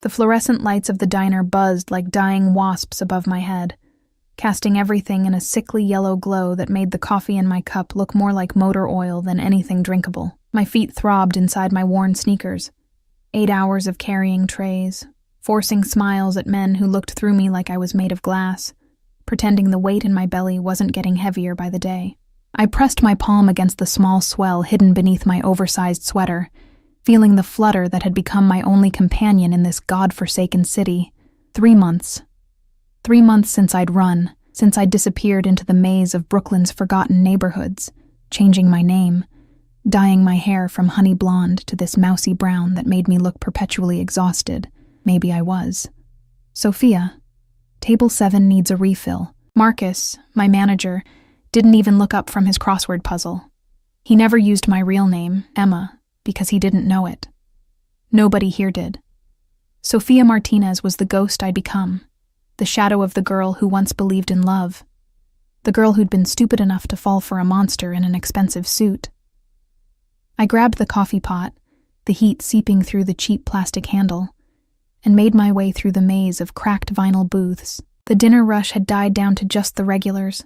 The fluorescent lights of the diner buzzed like dying wasps above my head, casting everything in a sickly yellow glow that made the coffee in my cup look more like motor oil than anything drinkable. My feet throbbed inside my worn sneakers. 8 hours of carrying trays, forcing smiles at men who looked through me like I was made of glass, pretending the weight in my belly wasn't getting heavier by the day. I pressed my palm against the small swell hidden beneath my oversized sweater, feeling the flutter that had become my only companion in this god-forsaken city. 3 months. 3 months since I'd run, since I'd disappeared into the maze of Brooklyn's forgotten neighborhoods, changing my name, dyeing my hair from honey blonde to this mousy brown that made me look perpetually exhausted. Maybe I was. Sophia, table 7 needs a refill. Marcus, my manager, didn't even look up from his crossword puzzle. He never used my real name, Emma, because he didn't know it. Nobody here did. Sophia Martinez was the ghost I'd become, the shadow of the girl who once believed in love, the girl who'd been stupid enough to fall for a monster in an expensive suit. I grabbed the coffee pot, the heat seeping through the cheap plastic handle, and made my way through the maze of cracked vinyl booths. The dinner rush had died down to just the regulars,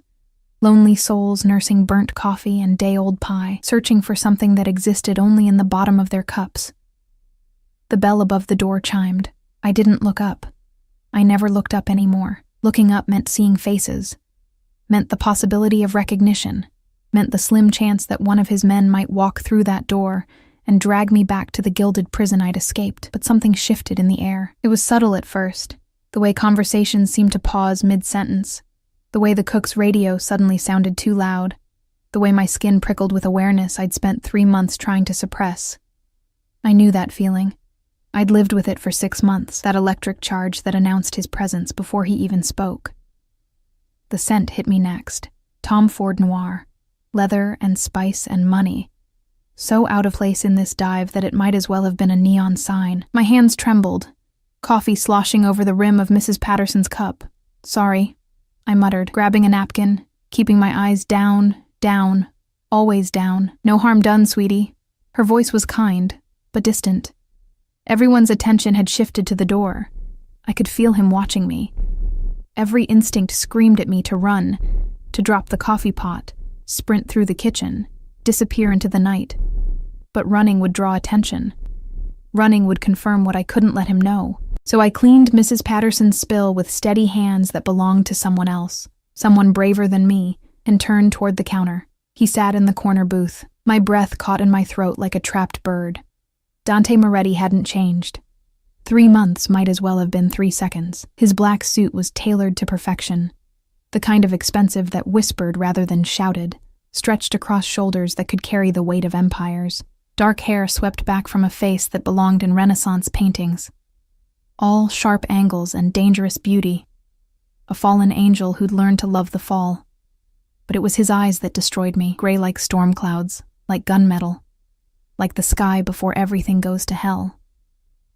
lonely souls nursing burnt coffee and day-old pie, searching for something that existed only in the bottom of their cups. The bell above the door chimed. I didn't look up. I never looked up anymore. Looking up meant seeing faces, meant the possibility of recognition, meant the slim chance that one of his men might walk through that door and drag me back to the gilded prison I'd escaped. But something shifted in the air. It was subtle at first, the way conversations seemed to pause mid-sentence, the way the cook's radio suddenly sounded too loud, the way my skin prickled with awareness I'd spent 3 months trying to suppress. I knew that feeling. I'd lived with it for 6 months, that electric charge that announced his presence before he even spoke. The scent hit me next. Tom Ford Noir. Leather and spice and money. So out of place in this dive that it might as well have been a neon sign. My hands trembled, coffee sloshing over the rim of Mrs. Patterson's cup. Sorry, I muttered, grabbing a napkin, keeping my eyes down, always down. No harm done, sweetie. Her voice was kind, but distant. Everyone's attention had shifted to the door. I could feel him watching me. Every instinct screamed at me to run, to drop the coffee pot, sprint through the kitchen, disappear into the night. But running would draw attention. Running would confirm what I couldn't let him know. So I cleaned Mrs. Patterson's spill with steady hands that belonged to someone else, someone braver than me, and turned toward the counter. He sat in the corner booth, my breath caught in my throat like a trapped bird. Dante Moretti hadn't changed. 3 months might as well have been 3 seconds. His black suit was tailored to perfection, the kind of expensive that whispered rather than shouted, stretched across shoulders that could carry the weight of empires. Dark hair swept back from a face that belonged in Renaissance paintings. All sharp angles and dangerous beauty. A fallen angel who'd learned to love the fall. But it was his eyes that destroyed me, gray like storm clouds, like gunmetal, like the sky before everything goes to hell.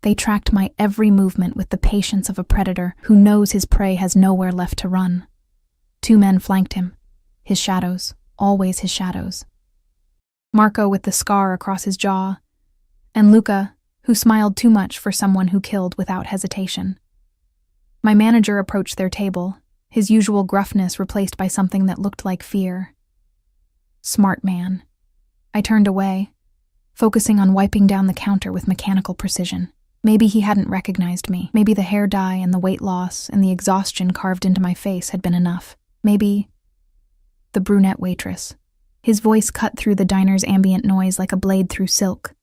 They tracked my every movement with the patience of a predator who knows his prey has nowhere left to run. 2 men flanked him, his shadows, always his shadows. Marco with the scar across his jaw, and Luca, who smiled too much for someone who killed without hesitation. My manager approached their table, his usual gruffness replaced by something that looked like fear. Smart man. I turned away, focusing on wiping down the counter with mechanical precision. Maybe he hadn't recognized me. Maybe the hair dye and the weight loss and the exhaustion carved into my face had been enough. Maybe the brunette waitress. His voice cut through the diner's ambient noise like a blade through silk.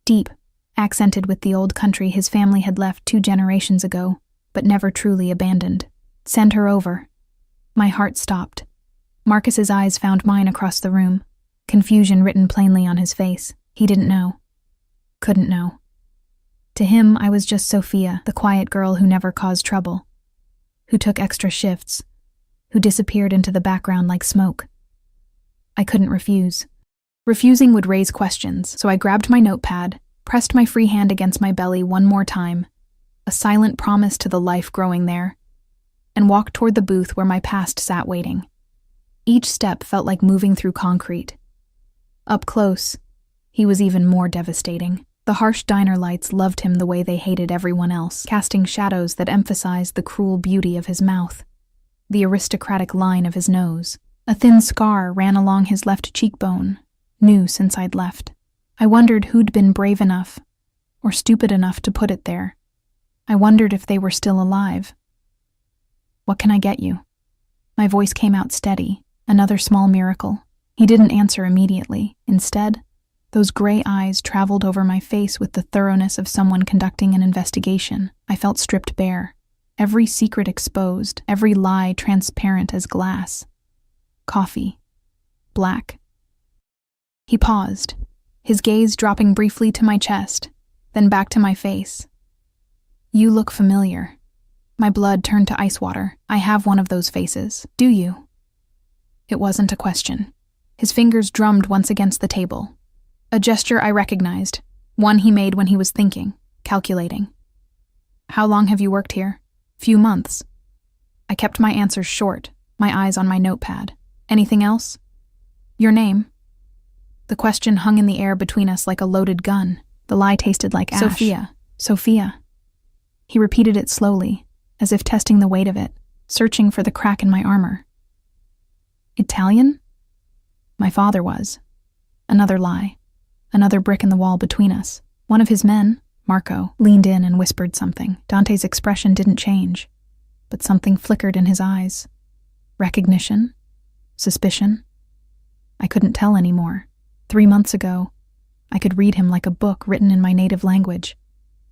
Deep, accented with the old country his family had left 2 generations ago, but never truly abandoned. Send her over. My heart stopped. Marcus's eyes found mine across the room, confusion written plainly on his face. He didn't know. Couldn't know. To him, I was just Sophia, the quiet girl who never caused trouble, who took extra shifts, who disappeared into the background like smoke. I couldn't refuse. Refusing would raise questions, so I grabbed my notepad, pressed my free hand against my belly one more time, a silent promise to the life growing there, and walked toward the booth where my past sat waiting. Each step felt like moving through concrete. Up close, he was even more devastating. The harsh diner lights loved him the way they hated everyone else, casting shadows that emphasized the cruel beauty of his mouth, the aristocratic line of his nose. A thin scar ran along his left cheekbone, new since I'd left. I wondered who'd been brave enough, or stupid enough to put it there. I wondered if they were still alive. "What can I get you?" My voice came out steady, another small miracle. He didn't answer immediately. Instead, those gray eyes traveled over my face with the thoroughness of someone conducting an investigation. I felt stripped bare, every secret exposed, every lie transparent as glass. Coffee. Black. He paused, his gaze dropping briefly to my chest, then back to my face. "You look familiar." My blood turned to ice water. "I have one of those faces. Do you?" It wasn't a question. His fingers drummed once against the table. A gesture I recognized, one he made when he was thinking, calculating. "How long have you worked here?" "Few months." I kept my answers short, my eyes on my notepad. "Anything else?" "Your name?" The question hung in the air between us like a loaded gun. The lie tasted like ash. "Sophia. Sophia." He repeated it slowly, as if testing the weight of it, searching for the crack in my armor. "Italian?" My father was. Another lie. Another brick in the wall between us. One of his men, Marco, leaned in and whispered something. Dante's expression didn't change, but something flickered in his eyes. Recognition? Suspicion? I couldn't tell anymore. 3 months ago, I could read him like a book written in my native language.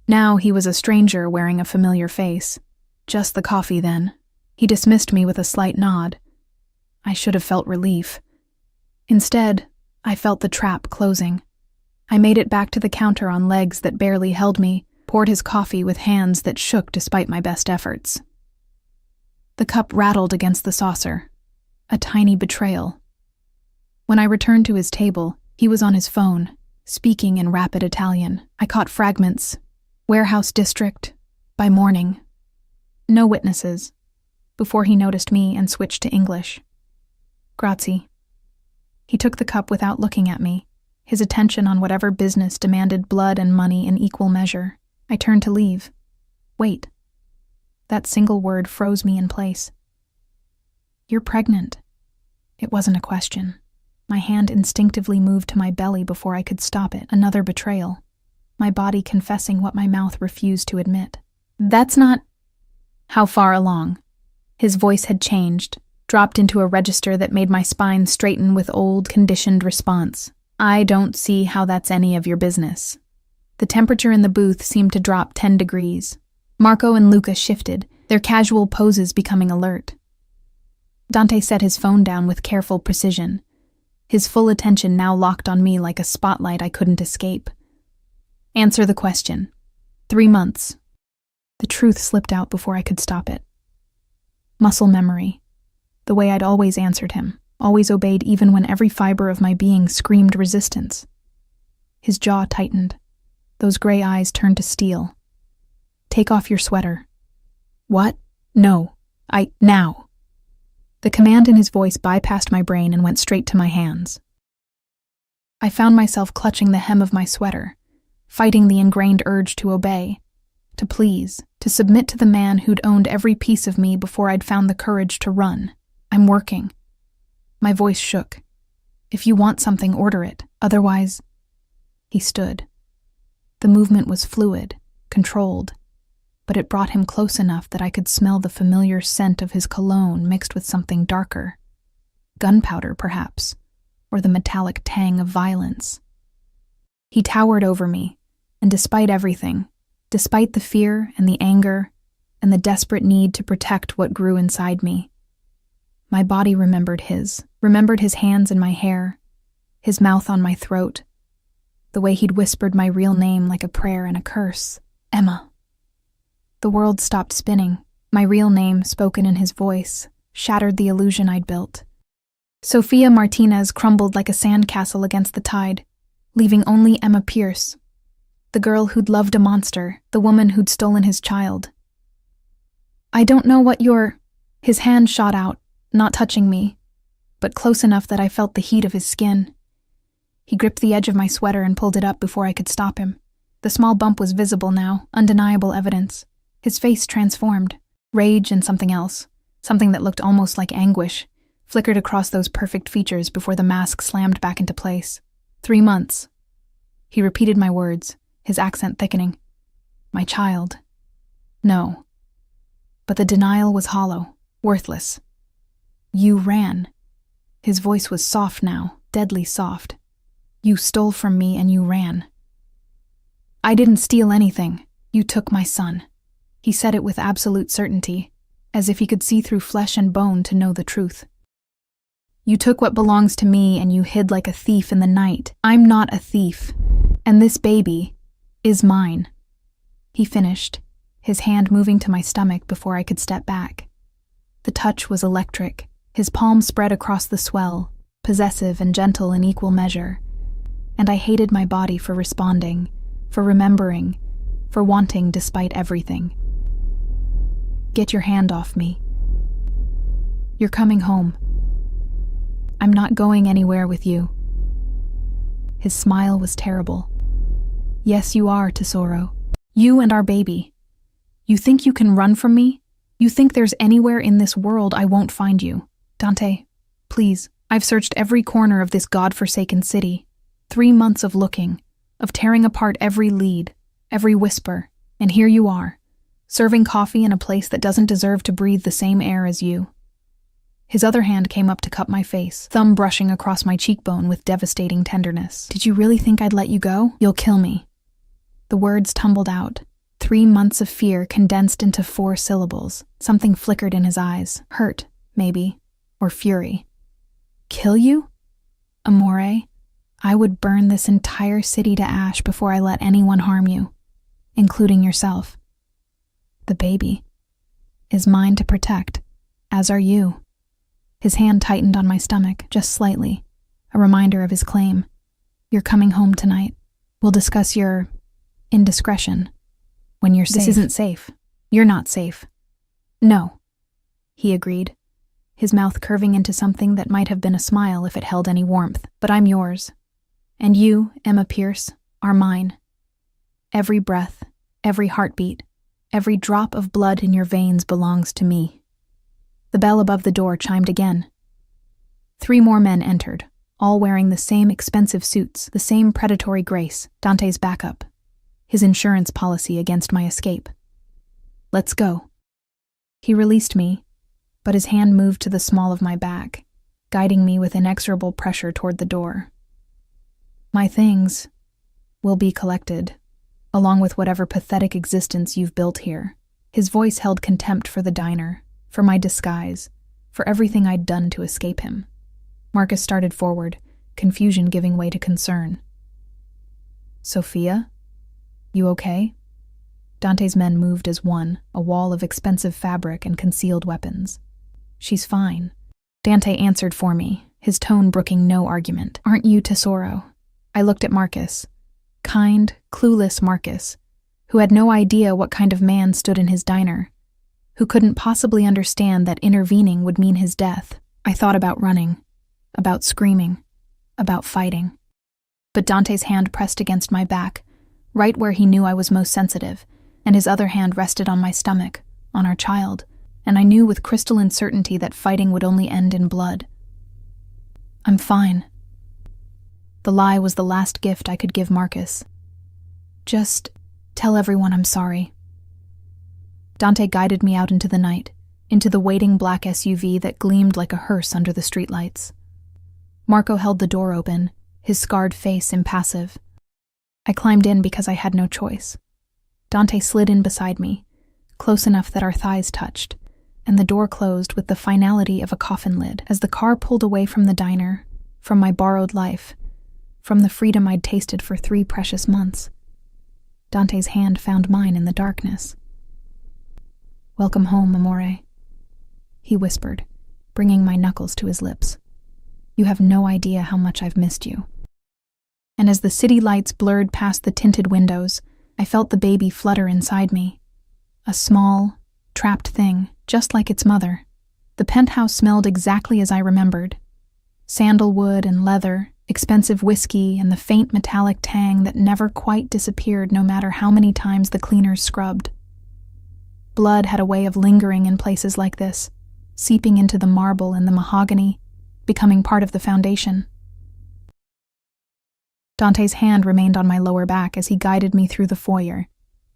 Now he was a stranger wearing a familiar face. Just the coffee then. He dismissed me with a slight nod. I should have felt relief. Instead, I felt the trap closing. I made it back to the counter on legs that barely held me, poured his coffee with hands that shook despite my best efforts. The cup rattled against the saucer. A tiny betrayal. When I returned to his table, he was on his phone, speaking in rapid Italian. I caught fragments. "Warehouse district. By morning." No witnesses. Before he noticed me and switched to English. "Grazie." He took the cup without looking at me, his attention on whatever business demanded blood and money in equal measure. I turned to leave. Wait. That single word froze me in place. "You're pregnant." It wasn't a question. My hand instinctively moved to my belly before I could stop it. Another betrayal. My body confessing what my mouth refused to admit. "That's not..." "How far along?" His voice had changed, dropped into a register that made my spine straighten with old, conditioned response. "I don't see how that's any of your business." The temperature in the booth seemed to drop 10 degrees. Marco and Luca shifted, their casual poses becoming alert. Dante set his phone down with careful precision, his full attention now locked on me like a spotlight I couldn't escape. "Answer the question." 3 months. The truth slipped out before I could stop it. Muscle memory. The way I'd always answered him, always obeyed even when every fiber of my being screamed resistance. His jaw tightened. Those gray eyes turned to steel. "Take off your sweater." "What?" "No. Now." The command in his voice bypassed my brain and went straight to my hands. I found myself clutching the hem of my sweater, fighting the ingrained urge to obey, to please, to submit to the man who'd owned every piece of me before I'd found the courage to run. "I'm working." My voice shook. "If you want something, order it. Otherwise..." He stood. The movement was fluid, controlled, but it brought him close enough that I could smell the familiar scent of his cologne mixed with something darker. Gunpowder, perhaps, or the metallic tang of violence. He towered over me, and despite everything, despite the fear and the anger and the desperate need to protect what grew inside me, my body remembered his hands in my hair, his mouth on my throat, the way he'd whispered my real name like a prayer and a curse. "Emma." The world stopped spinning. My real name, spoken in his voice, shattered the illusion I'd built. Sophia Martinez crumbled like a sandcastle against the tide, leaving only Emma Pierce, the girl who'd loved a monster, the woman who'd stolen his child. "I don't know what you're..." His hand shot out, not touching me, but close enough that I felt the heat of his skin. He gripped the edge of my sweater and pulled it up before I could stop him. The small bump was visible now, undeniable evidence. His face transformed. Rage and something else, something that looked almost like anguish, flickered across those perfect features before the mask slammed back into place. 3 months. He repeated my words, his accent thickening. My child. No. But the denial was hollow, worthless. You ran. His voice was soft now, deadly soft. You stole from me and you ran. I didn't steal anything. You took my son. He said it with absolute certainty, as if he could see through flesh and bone to know the truth. You took what belongs to me and you hid like a thief in the night. I'm not a thief, and this baby is mine. He finished, his hand moving to my stomach before I could step back. The touch was electric, his palm spread across the swell, possessive and gentle in equal measure. And I hated my body for responding, for remembering, for wanting despite everything. Get your hand off me. You're coming home. I'm not going anywhere with you. His smile was terrible. Yes, you are, Tesoro. You and our baby. You think you can run from me? You think there's anywhere in this world I won't find you? Dante, please, I've searched every corner of this godforsaken city. 3 months of looking, of tearing apart every lead, every whisper, and here you are, serving coffee in a place that doesn't deserve to breathe the same air as you. His other hand came up to cup my face, thumb brushing across my cheekbone with devastating tenderness. Did you really think I'd let you go? You'll kill me. The words tumbled out. 3 months of fear condensed into 4 syllables. Something flickered in his eyes. Hurt, maybe, or fury. Kill you? Amore, I would burn this entire city to ash before I let anyone harm you, including yourself. The baby is mine to protect, as are you. His hand tightened on my stomach, just slightly, a reminder of his claim. You're coming home tonight. We'll discuss your indiscretion when you're safe. This isn't safe. You're not safe. No, he agreed, his mouth curving into something that might have been a smile if it held any warmth. But I'm yours. And you, Emma Pierce, are mine. Every breath, every heartbeat, every drop of blood in your veins belongs to me. The bell above the door chimed again. 3 more men entered, all wearing the same expensive suits, the same predatory grace, Dante's backup, his insurance policy against my escape. Let's go. He released me, but his hand moved to the small of my back, guiding me with inexorable pressure toward the door. My things will be collected, along with whatever pathetic existence you've built here. His voice held contempt for the diner, for my disguise, for everything I'd done to escape him. Marcus started forward, confusion giving way to concern. Sophia? You okay? Dante's men moved as one, a wall of expensive fabric and concealed weapons. She's fine. Dante answered for me, his tone brooking no argument. Aren't you Tesoro? I looked at Marcus. Kind, clueless Marcus, who had no idea what kind of man stood in his diner, who couldn't possibly understand that intervening would mean his death. I thought about running, about screaming, about fighting. But Dante's hand pressed against my back, right where he knew I was most sensitive, and his other hand rested on my stomach, on our child, and I knew with crystalline certainty that fighting would only end in blood. I'm fine. The lie was the last gift I could give Marcus. Just tell everyone I'm sorry. Dante guided me out into the night, into the waiting black SUV that gleamed like a hearse under the streetlights. Marco held the door open, his scarred face impassive. I climbed in because I had no choice. Dante slid in beside me, close enough that our thighs touched, and the door closed with the finality of a coffin lid as the car pulled away from the diner, from my borrowed life, from the freedom I'd tasted for 3 precious months. Dante's hand found mine in the darkness. Welcome home, Amore, he whispered, bringing my knuckles to his lips. You have no idea how much I've missed you. And as the city lights blurred past the tinted windows, I felt the baby flutter inside me. A small, trapped thing, just like its mother. The penthouse smelled exactly as I remembered. Sandalwood and leather, expensive whiskey and the faint metallic tang that never quite disappeared no matter how many times the cleaners scrubbed. Blood had a way of lingering in places like this, seeping into the marble and the mahogany, becoming part of the foundation. Dante's hand remained on my lower back as he guided me through the foyer,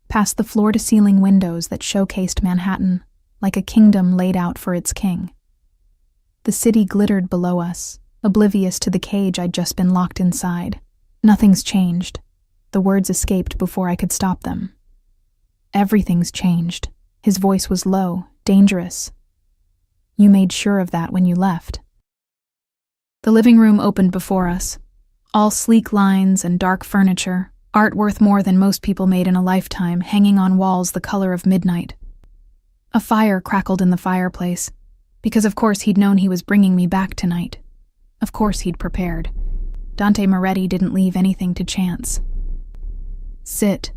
past the floor-to-ceiling windows that showcased Manhattan like a kingdom laid out for its king. The city glittered below us, oblivious to the cage I'd just been locked inside. Nothing's changed. The words escaped before I could stop them. Everything's changed. His voice was low, dangerous. You made sure of that when you left. The living room opened before us, all sleek lines and dark furniture, art worth more than most people made in a lifetime, hanging on walls the color of midnight. A fire crackled in the fireplace, because of course he'd known he was bringing me back tonight. Of course he'd prepared. Dante Moretti didn't leave anything to chance. Sit.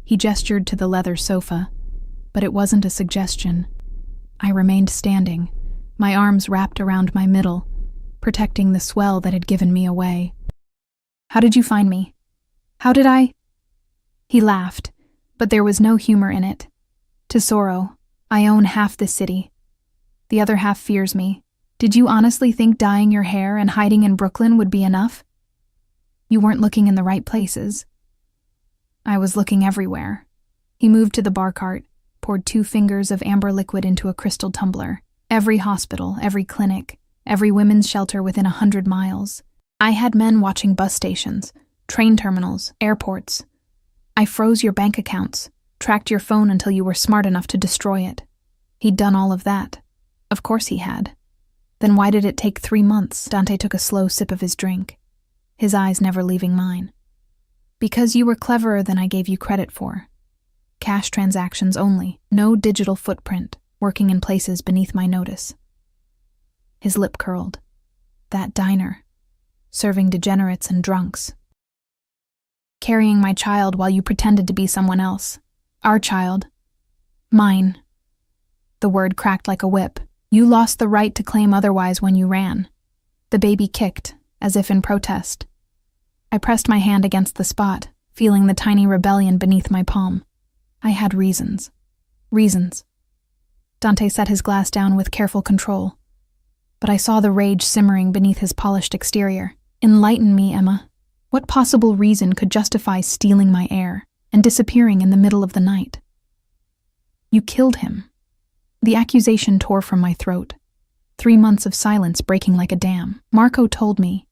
He gestured to the leather sofa, but it wasn't a suggestion. I remained standing, my arms wrapped around my middle, protecting the swell that had given me away. How did you find me? How did I? He laughed, but there was no humor in it. Tesoro, I own half the city. The other half fears me. Did you honestly think dyeing your hair and hiding in Brooklyn would be enough? You weren't looking in the right places. I was looking everywhere. He moved to the bar cart, poured 2 fingers of amber liquid into a crystal tumbler. Every hospital, every clinic, every women's shelter within 100 miles. I had men watching bus stations, train terminals, airports. I froze your bank accounts, tracked your phone until you were smart enough to destroy it. He'd done all of that. Of course he had. Then why did it take 3 months? Dante took a slow sip of his drink, his eyes never leaving mine. Because you were cleverer than I gave you credit for. Cash transactions only, no digital footprint, working in places beneath my notice. His lip curled. That diner, serving degenerates and drunks. Carrying my child while you pretended to be someone else. Our child. Mine. The word cracked like a whip. You lost the right to claim otherwise when you ran. The baby kicked, as if in protest. I pressed my hand against the spot, feeling the tiny rebellion beneath my palm. I had reasons. Reasons. Dante set his glass down with careful control. But I saw the rage simmering beneath his polished exterior. Enlighten me, Emma. What possible reason could justify stealing my heir and disappearing in the middle of the night? You killed him. The accusation tore from my throat. 3 months of silence breaking like a dam. Marco told me,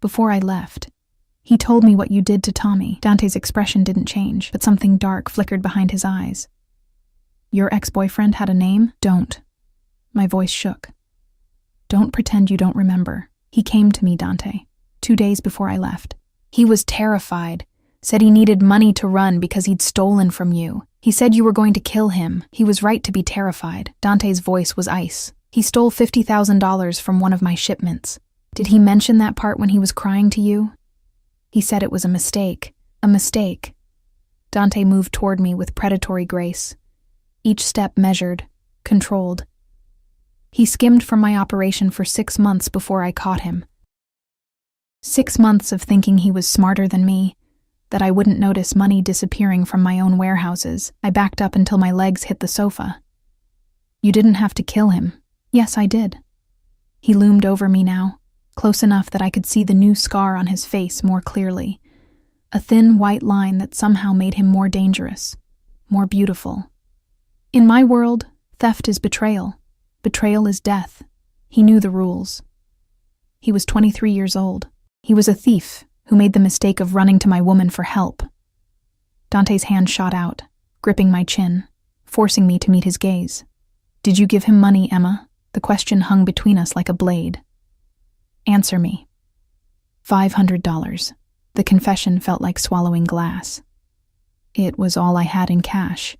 before I left. He told me what you did to Tommy. Dante's expression didn't change, but something dark flickered behind his eyes. Your ex-boyfriend had a name? Don't. My voice shook. Don't pretend you don't remember. He came to me, Dante, 2 days before I left. He was terrified, said he needed money to run because he'd stolen from you. He said you were going to kill him. He was right to be terrified. Dante's voice was ice. He stole $50,000 from one of my shipments. Did he mention that part when he was crying to you? He said it was a mistake. A mistake. Dante moved toward me with predatory grace. Each step measured, controlled. He skimmed from my operation for 6 months before I caught him. 6 months of thinking he was smarter than me, that I wouldn't notice money disappearing from my own warehouses. I backed up until my legs hit the sofa. You didn't have to kill him. Yes, I did. He loomed over me now, close enough that I could see the new scar on his face more clearly. A thin white line that somehow made him more dangerous, more beautiful. In my world, theft is betrayal. Betrayal is death. He knew the rules. He was 23 years old. He was a thief who made the mistake of running to my woman for help. Dante's hand shot out, gripping my chin, forcing me to meet his gaze. Did you give him money, Emma? The question hung between us like a blade. Answer me. $500. The confession felt like swallowing glass. It was all I had in cash.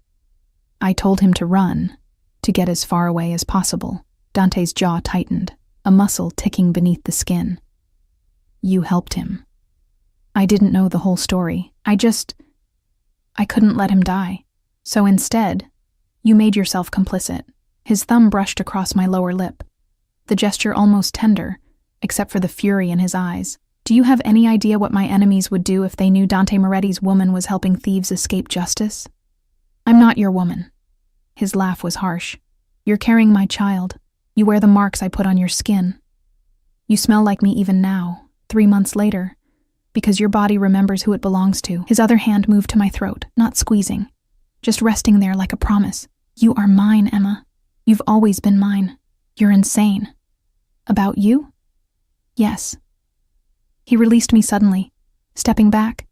I told him to run, to get as far away as possible. Dante's jaw tightened, a muscle ticking beneath the skin. You helped him. I didn't know the whole story. I couldn't let him die. So instead, you made yourself complicit. His thumb brushed across my lower lip, the gesture almost tender, except for the fury in his eyes. Do you have any idea what my enemies would do if they knew Dante Moretti's woman was helping thieves escape justice? I'm not your woman. His laugh was harsh. You're carrying my child. You wear the marks I put on your skin. You smell like me even now, 3 months later, because your body remembers who it belongs to. His other hand moved to my throat, not squeezing, just resting there like a promise. You are mine, Emma. You've always been mine. You're insane. About you? Yes. He released me suddenly, stepping back,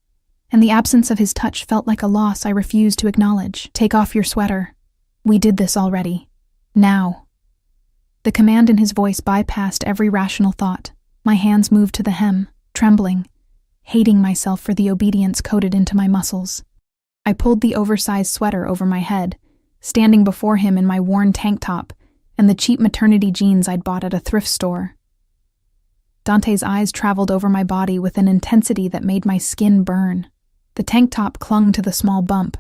and the absence of his touch felt like a loss I refused to acknowledge. Take off your sweater. We did this already. Now. The command in his voice bypassed every rational thought. My hands moved to the hem, trembling, hating myself for the obedience coded into my muscles. I pulled the oversized sweater over my head, standing before him in my worn tank top and the cheap maternity jeans I'd bought at a thrift store. Dante's eyes traveled over my body with an intensity that made my skin burn. The tank top clung to the small bump,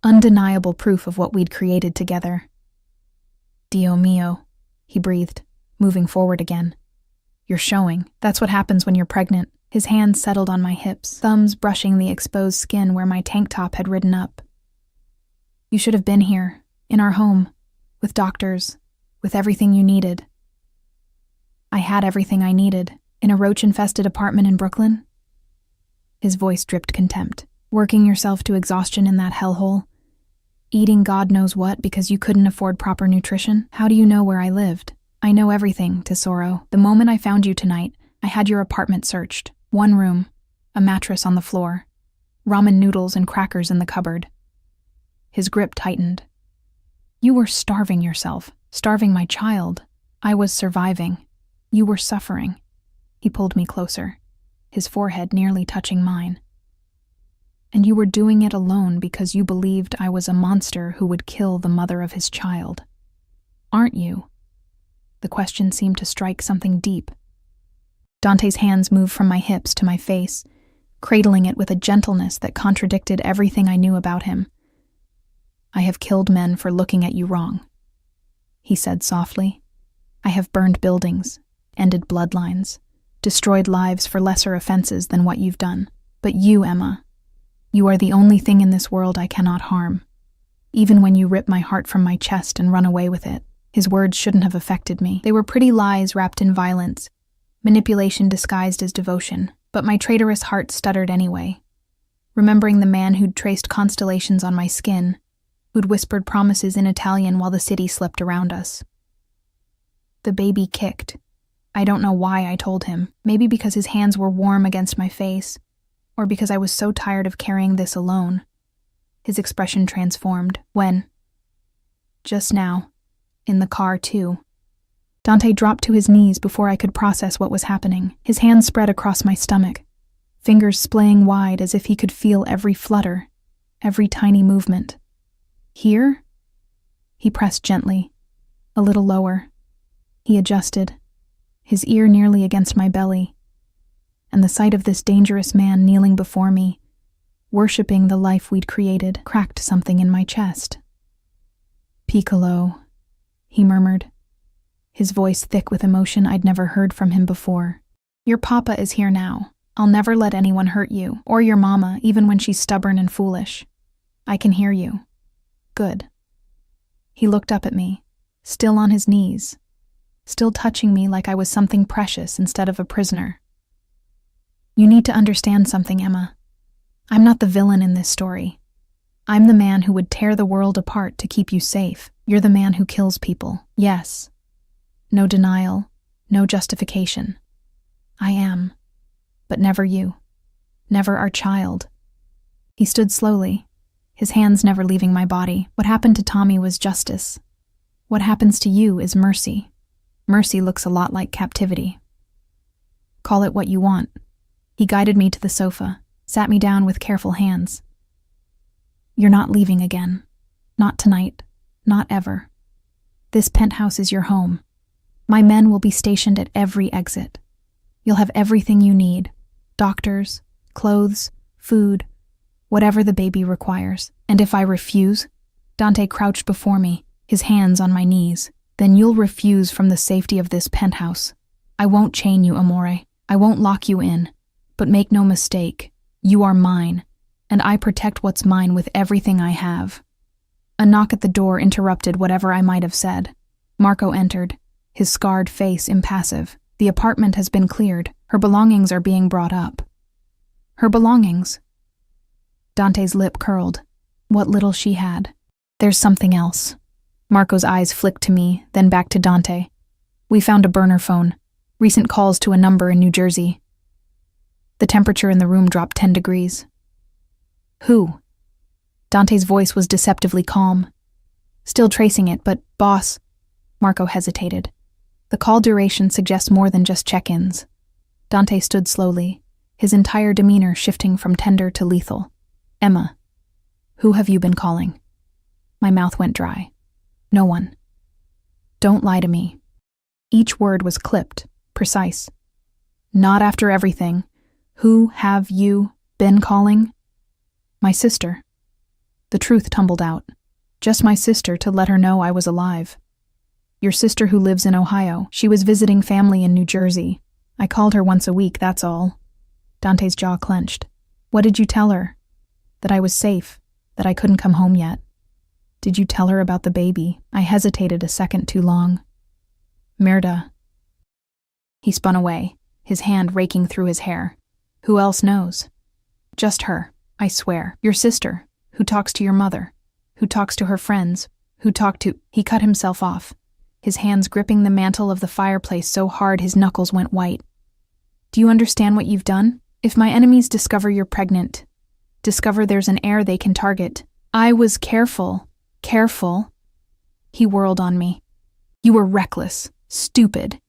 undeniable proof of what we'd created together. Dio mio, he breathed, moving forward again. You're showing. That's what happens when you're pregnant. His hands settled on my hips, thumbs brushing the exposed skin where my tank top had ridden up. You should have been here, in our home, with doctors, with everything you needed. I had everything I needed, in a roach-infested apartment in Brooklyn. His voice dripped contempt. Working yourself to exhaustion in that hellhole? Eating God knows what because you couldn't afford proper nutrition? How do you know where I lived? I know everything, Tesoro. The moment I found you tonight, I had your apartment searched. 1 room, a mattress on the floor, ramen noodles and crackers in the cupboard. His grip tightened. You were starving yourself, starving my child. I was surviving. You were suffering. He pulled me closer, his forehead nearly touching mine. And you were doing it alone because you believed I was a monster who would kill the mother of his child. Aren't you? The question seemed to strike something deep. Dante's hands moved from my hips to my face, cradling it with a gentleness that contradicted everything I knew about him. I have killed men for looking at you wrong, he said softly. I have burned buildings, ended bloodlines, destroyed lives for lesser offenses than what you've done. But you, Emma, you are the only thing in this world I cannot harm, even when you rip my heart from my chest and run away with it. His words shouldn't have affected me. They were pretty lies wrapped in violence, manipulation disguised as devotion, but my traitorous heart stuttered anyway, remembering the man who'd traced constellations on my skin, who'd whispered promises in Italian while the city slept around us. The baby kicked. I don't know why I told him, maybe because his hands were warm against my face, or because I was so tired of carrying this alone. His expression transformed when, just now, in the car too, Dante dropped to his knees before I could process what was happening. His hands spread across my stomach, fingers splaying wide as if he could feel every flutter, every tiny movement. Here? He pressed gently, a little lower. He adjusted, his ear nearly against my belly, and the sight of this dangerous man kneeling before me, worshipping the life we'd created, cracked something in my chest. Piccolo, he murmured, his voice thick with emotion I'd never heard from him before. Your papa is here now. I'll never let anyone hurt you, or your mama, even when she's stubborn and foolish. I can hear you. Good. He looked up at me, still on his knees, still touching me like I was something precious instead of a prisoner. You need to understand something, Emma. I'm not the villain in this story. I'm the man who would tear the world apart to keep you safe. You're the man who kills people. Yes. No denial, no justification. I am. But never you. Never our child. He stood slowly, his hands never leaving my body. What happened to Tommy was justice. What happens to you is mercy. Mercy looks a lot like captivity. Call it what you want. He guided me to the sofa, sat me down with careful hands. You're not leaving again. Not tonight. Not ever. This penthouse is your home. My men will be stationed at every exit. You'll have everything you need. Doctors, clothes, food, whatever the baby requires. And if I refuse, Dante crouched before me, his hands on my knees, then you'll refuse from the safety of this penthouse. I won't chain you, Amore. I won't lock you in. But make no mistake, you are mine, and I protect what's mine with everything I have." A knock at the door interrupted whatever I might have said. Marco entered, his scarred face impassive. "The apartment has been cleared. Her belongings are being brought up." "Her belongings?" Dante's lip curled. What little she had. "There's something else." Marco's eyes flicked to me, then back to Dante. "We found a burner phone. Recent calls to a number in New Jersey." The temperature in the room dropped 10 degrees. "Who?" Dante's voice was deceptively calm. "Still tracing it, but, boss..." Marco hesitated. "The call duration suggests more than just check-ins." Dante stood slowly, his entire demeanor shifting from tender to lethal. "Emma, who have you been calling?" My mouth went dry. "No one." "Don't lie to me." Each word was clipped, precise. "Not after everything. Who have you been calling?" "My sister." The truth tumbled out. "Just my sister, to let her know I was alive." "Your sister who lives in Ohio. She was visiting family in New Jersey. I called her once a week, that's all." Dante's jaw clenched. "What did you tell her?" "That I was safe, that I couldn't come home yet." "Did you tell her about the baby?" I hesitated a second too long. "Mirda." He spun away, his hand raking through his hair. "Who else knows?" "Just her, I swear. Your sister, who talks to your mother, who talks to her friends, who talked to..." He cut himself off, his hands gripping the mantle of the fireplace so hard his knuckles went white. "Do you understand what you've done? If my enemies discover you're pregnant, discover there's an heir they can target..." "I was careful. Careful." He whirled on me. "You were reckless, stupid.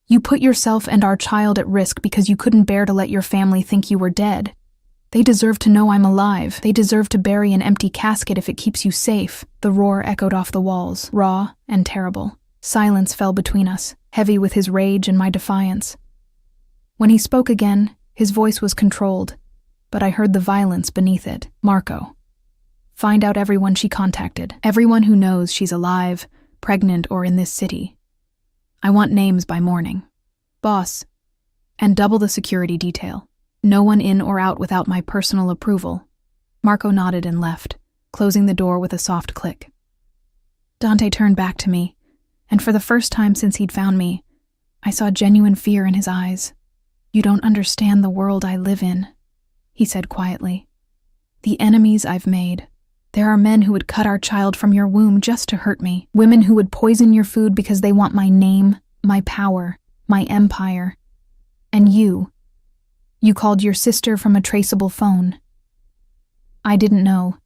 You put yourself and our child at risk because you couldn't bear to let your family think you were dead. They deserve to know I'm alive. They deserve to bury an empty casket if it keeps you safe." The roar echoed off the walls, raw and terrible. Silence fell between us, heavy with his rage and my defiance. When he spoke again, his voice was controlled, but I heard the violence beneath it. "Marco, find out everyone she contacted, everyone who knows she's alive, pregnant, or in this city. I want names by morning. Boss, and double the security detail. No one in or out without my personal approval." Marco nodded and left, closing the door with a soft click. Dante turned back to me, and for the first time since he'd found me, I saw genuine fear in his eyes. "You don't understand the world I live in," he said quietly. "The enemies I've made. There are men who would cut our child from your womb just to hurt me. Women who would poison your food because they want my name, my power, my empire. And you called your sister from a traceable phone. I didn't know.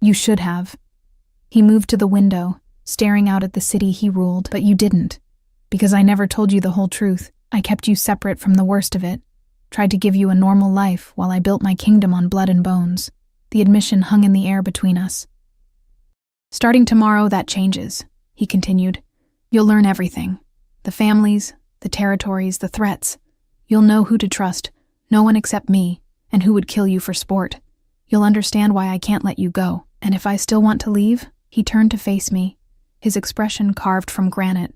You should have." He moved to the window, staring out at the city he ruled. "But you didn't, because I never told you the whole truth. I kept you separate from the worst of it, tried to give you a normal life while I built my kingdom on blood and bones." The admission hung in the air between us. "Starting tomorrow, that changes," he continued. "You'll learn everything. The families, the territories, the threats. You'll know who to trust, no one except me, and who would kill you for sport. You'll understand why I can't let you go. And if I still want to leave," he turned to face me, his expression carved from granite.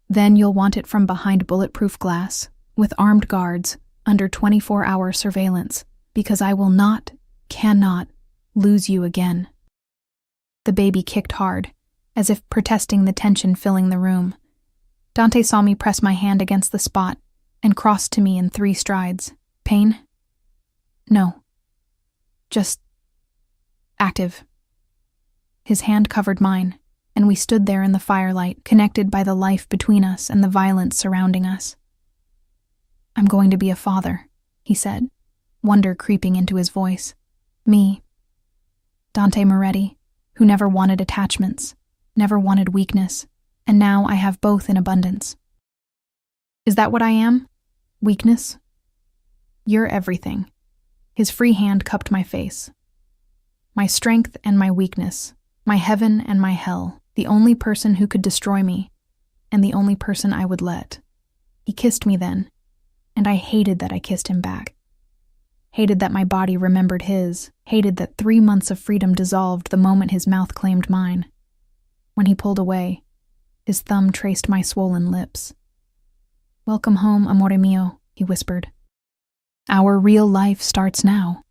"Then you'll want it from behind bulletproof glass, with armed guards, under 24-hour surveillance, because I will not, cannot, lose you again." The baby kicked hard, as if protesting the tension filling the room. Dante saw me press my hand against the spot and crossed to me in 3 strides. "Pain?" "No. Just active." His hand covered mine, and we stood there in the firelight, connected by the life between us and the violence surrounding us. "I'm going to be a father," he said, wonder creeping into his voice. "Me. Dante Moretti, who never wanted attachments, never wanted weakness, and now I have both in abundance." "Is that what I am? Weakness?" "You're everything." His free hand cupped my face. "My strength and my weakness, my heaven and my hell, the only person who could destroy me, and the only person I would let." He kissed me then, and I hated that I kissed him back. Hated that my body remembered his, hated that 3 months of freedom dissolved the moment his mouth claimed mine. When he pulled away, his thumb traced my swollen lips. "Welcome home, amore mio," he whispered. Our real life starts now.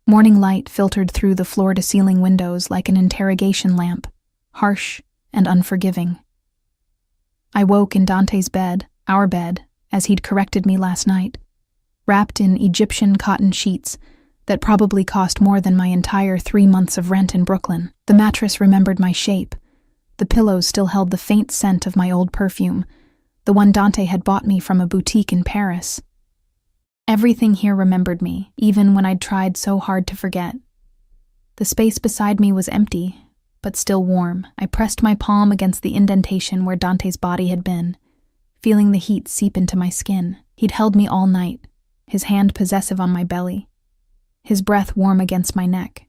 Morning light filtered through the floor-to-ceiling windows like an interrogation lamp, harsh and unforgiving. I woke in Dante's bed, our bed, as he'd corrected me last night, wrapped in Egyptian cotton sheets that probably cost more than my entire 3 months of rent in Brooklyn. The mattress remembered my shape. The pillows still held the faint scent of my old perfume, the one Dante had bought me from a boutique in Paris. Everything here remembered me, even when I'd tried so hard to forget. The space beside me was empty, but still warm. I pressed my palm against the indentation where Dante's body had been, feeling the heat seep into my skin. He'd held me all night, his hand possessive on my belly, his breath warm against my neck.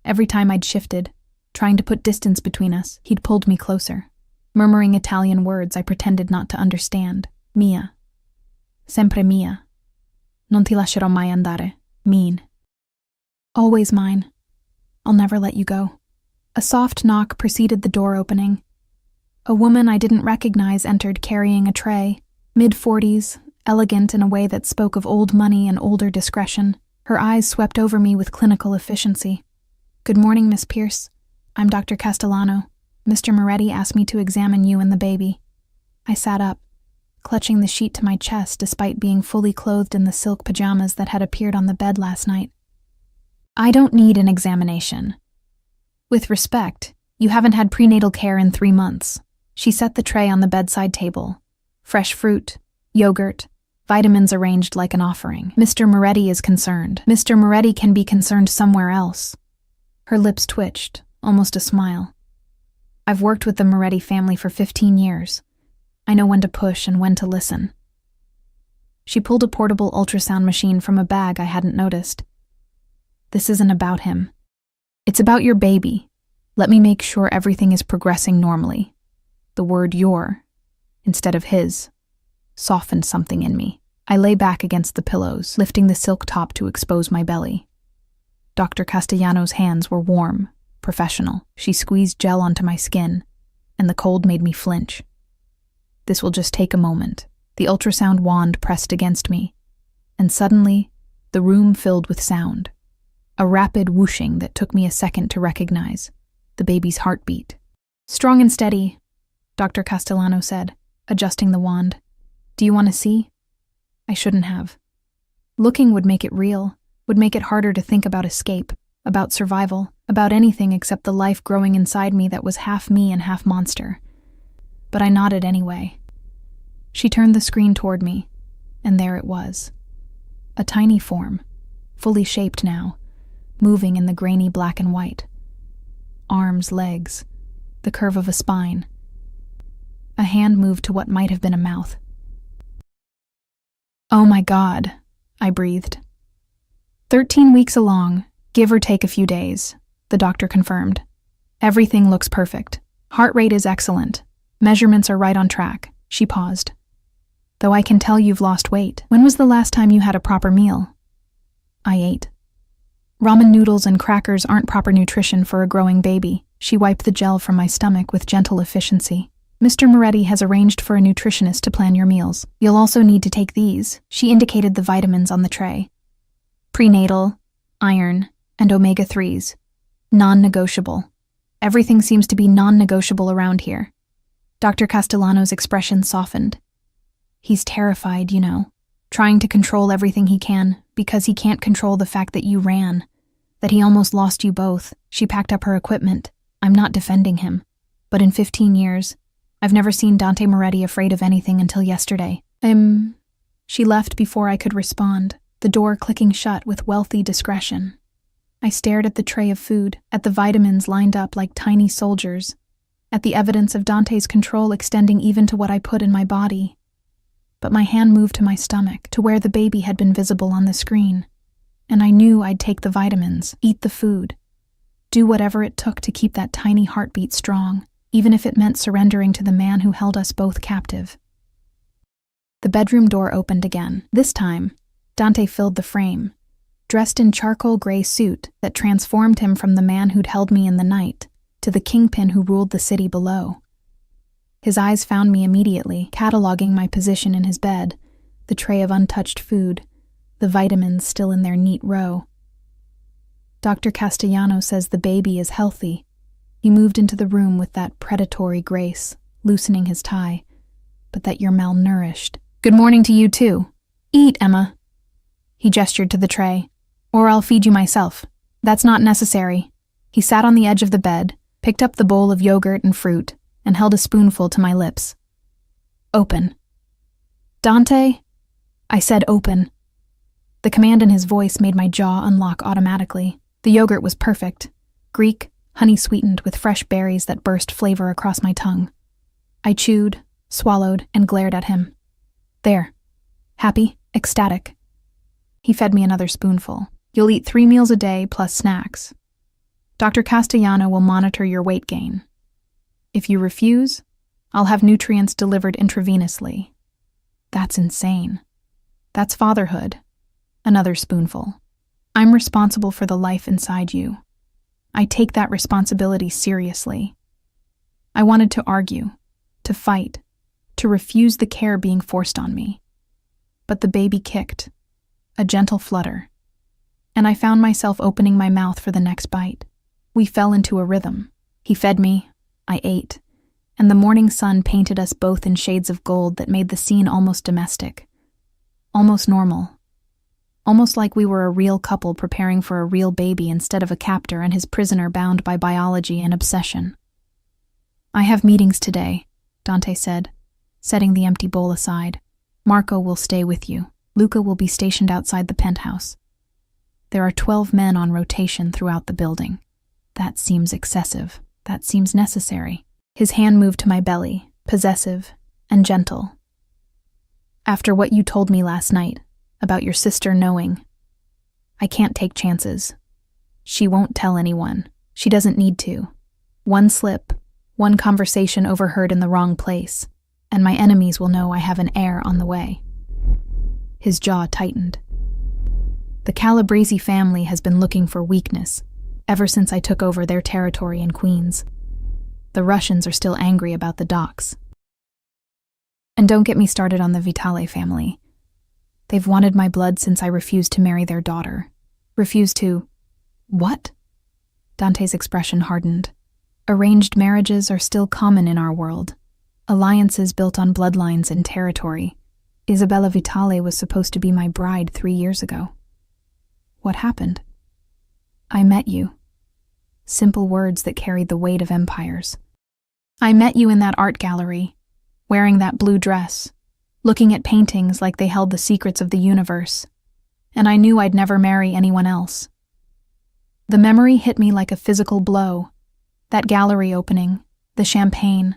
Every time I'd shifted, trying to put distance between us, he'd pulled me closer. Murmuring Italian words I pretended not to understand. Mia. Sempre mia. Non ti lascerò mai andare. Mean. Always mine. I'll never let you go. A soft knock preceded the door opening. A woman I didn't recognize entered carrying a tray, mid-40s, elegant in a way that spoke of old money and older discretion. Her eyes swept over me with clinical efficiency. Good morning, Miss Pierce. I'm Dr. Castellano. Mr. Moretti asked me to examine you and the baby. I sat up, clutching the sheet to my chest despite being fully clothed in the silk pajamas that had appeared on the bed last night. I don't need an examination. With respect, you haven't had prenatal care in 3 months. She set the tray on the bedside table. Fresh fruit, yogurt, vitamins arranged like an offering. Mr. Moretti is concerned. Mr. Moretti can be concerned somewhere else. Her lips twitched, almost a smile. I've worked with the Moretti family for 15 years. I know when to push and when to listen. She pulled a portable ultrasound machine from a bag I hadn't noticed. This isn't about him. It's about your baby. Let me make sure everything is progressing normally. The word your, instead of his, softened something in me. I lay back against the pillows, lifting the silk top to expose my belly. Dr. Castellano's hands were warm, professional. She squeezed gel onto my skin, and the cold made me flinch. This will just take a moment. The ultrasound wand pressed against me, and suddenly, the room filled with sound. A rapid whooshing that took me a second to recognize. The baby's heartbeat. Strong and steady, Dr. Castellano said, adjusting the wand. Do you want to see? I shouldn't have. Looking would make it real, would make it harder to think about escape, about survival, about anything except the life growing inside me that was half me and half monster. But I nodded anyway. She turned the screen toward me, and there it was. A tiny form, fully shaped now, moving in the grainy black and white. Arms, legs, the curve of a spine. A hand moved to what might have been a mouth. Oh my God, I breathed. 13 weeks along, give or take a few days, the doctor confirmed. Everything looks perfect. Heart rate is excellent. Measurements are right on track. She paused. Though I can tell you've lost weight. When was the last time you had a proper meal? I ate. Ramen noodles and crackers aren't proper nutrition for a growing baby. She wiped the gel from my stomach with gentle efficiency. Mr. Moretti has arranged for a nutritionist to plan your meals. You'll also need to take these. She indicated the vitamins on the tray. Prenatal, iron, and omega-3s. Non-negotiable. Everything seems to be non-negotiable around here. Dr. Castellano's expression softened. He's terrified, you know, trying to control everything he can, because he can't control the fact that you ran, that he almost lost you both. She packed up her equipment. I'm not defending him, but in 15 years, I've never seen Dante Moretti afraid of anything until yesterday. She left before I could respond, the door clicking shut with wealthy discretion. I stared at the tray of food, at the vitamins lined up like tiny soldiers, at the evidence of Dante's control extending even to what I put in my body. But my hand moved to my stomach, to where the baby had been visible on the screen, and I knew I'd take the vitamins, eat the food, do whatever it took to keep that tiny heartbeat strong, even if it meant surrendering to the man who held us both captive. The bedroom door opened again. This time, Dante filled the frame, dressed in charcoal gray suit that transformed him from the man who'd held me in the night to the kingpin who ruled the city below. His eyes found me immediately, cataloging my position in his bed, the tray of untouched food, the vitamins still in their neat row. Dr. Castellano says the baby is healthy. He moved into the room with that predatory grace, loosening his tie, but that you're malnourished. Good morning to you too. Eat, Emma. He gestured to the tray. Or I'll feed you myself. That's not necessary. He sat on the edge of the bed, picked up the bowl of yogurt and fruit, and held a spoonful to my lips. Open. Dante? I said open. The command in his voice made my jaw unlock automatically. The yogurt was perfect. Greek, honey-sweetened with fresh berries that burst flavor across my tongue. I chewed, swallowed, and glared at him. There. Happy, ecstatic. He fed me another spoonful. You'll eat 3 meals a day plus snacks. Dr. Castellano will monitor your weight gain. If you refuse, I'll have nutrients delivered intravenously. That's insane. That's fatherhood. Another spoonful. I'm responsible for the life inside you. I take that responsibility seriously. I wanted to argue, to fight, to refuse the care being forced on me. But the baby kicked, a gentle flutter, and I found myself opening my mouth for the next bite. We fell into a rhythm. He fed me, I ate, and the morning sun painted us both in shades of gold that made the scene almost domestic, almost normal. Almost like we were a real couple preparing for a real baby instead of a captor and his prisoner bound by biology and obsession. I have meetings today, Dante said, setting the empty bowl aside. Marco will stay with you. Luca will be stationed outside the penthouse. There are 12 men on rotation throughout the building. That seems excessive. That seems necessary. His hand moved to my belly, possessive and gentle. After what you told me last night, about your sister knowing, I can't take chances. She won't tell anyone. She doesn't need to. One slip, one conversation overheard in the wrong place, and my enemies will know I have an heir on the way. His jaw tightened. The Calabrese family has been looking for weakness ever since I took over their territory in Queens. The Russians are still angry about the docks. And don't get me started on the Vitale family. They've wanted my blood since I refused to marry their daughter. Refused to... What? Dante's expression hardened. Arranged marriages are still common in our world. Alliances built on bloodlines and territory. Isabella Vitale was supposed to be my bride 3 years ago. What happened? I met you. Simple words that carried the weight of empires. I met you in that art gallery, wearing that blue dress, looking at paintings like they held the secrets of the universe, and I knew I'd never marry anyone else. The memory hit me like a physical blow. That gallery opening, the champagne,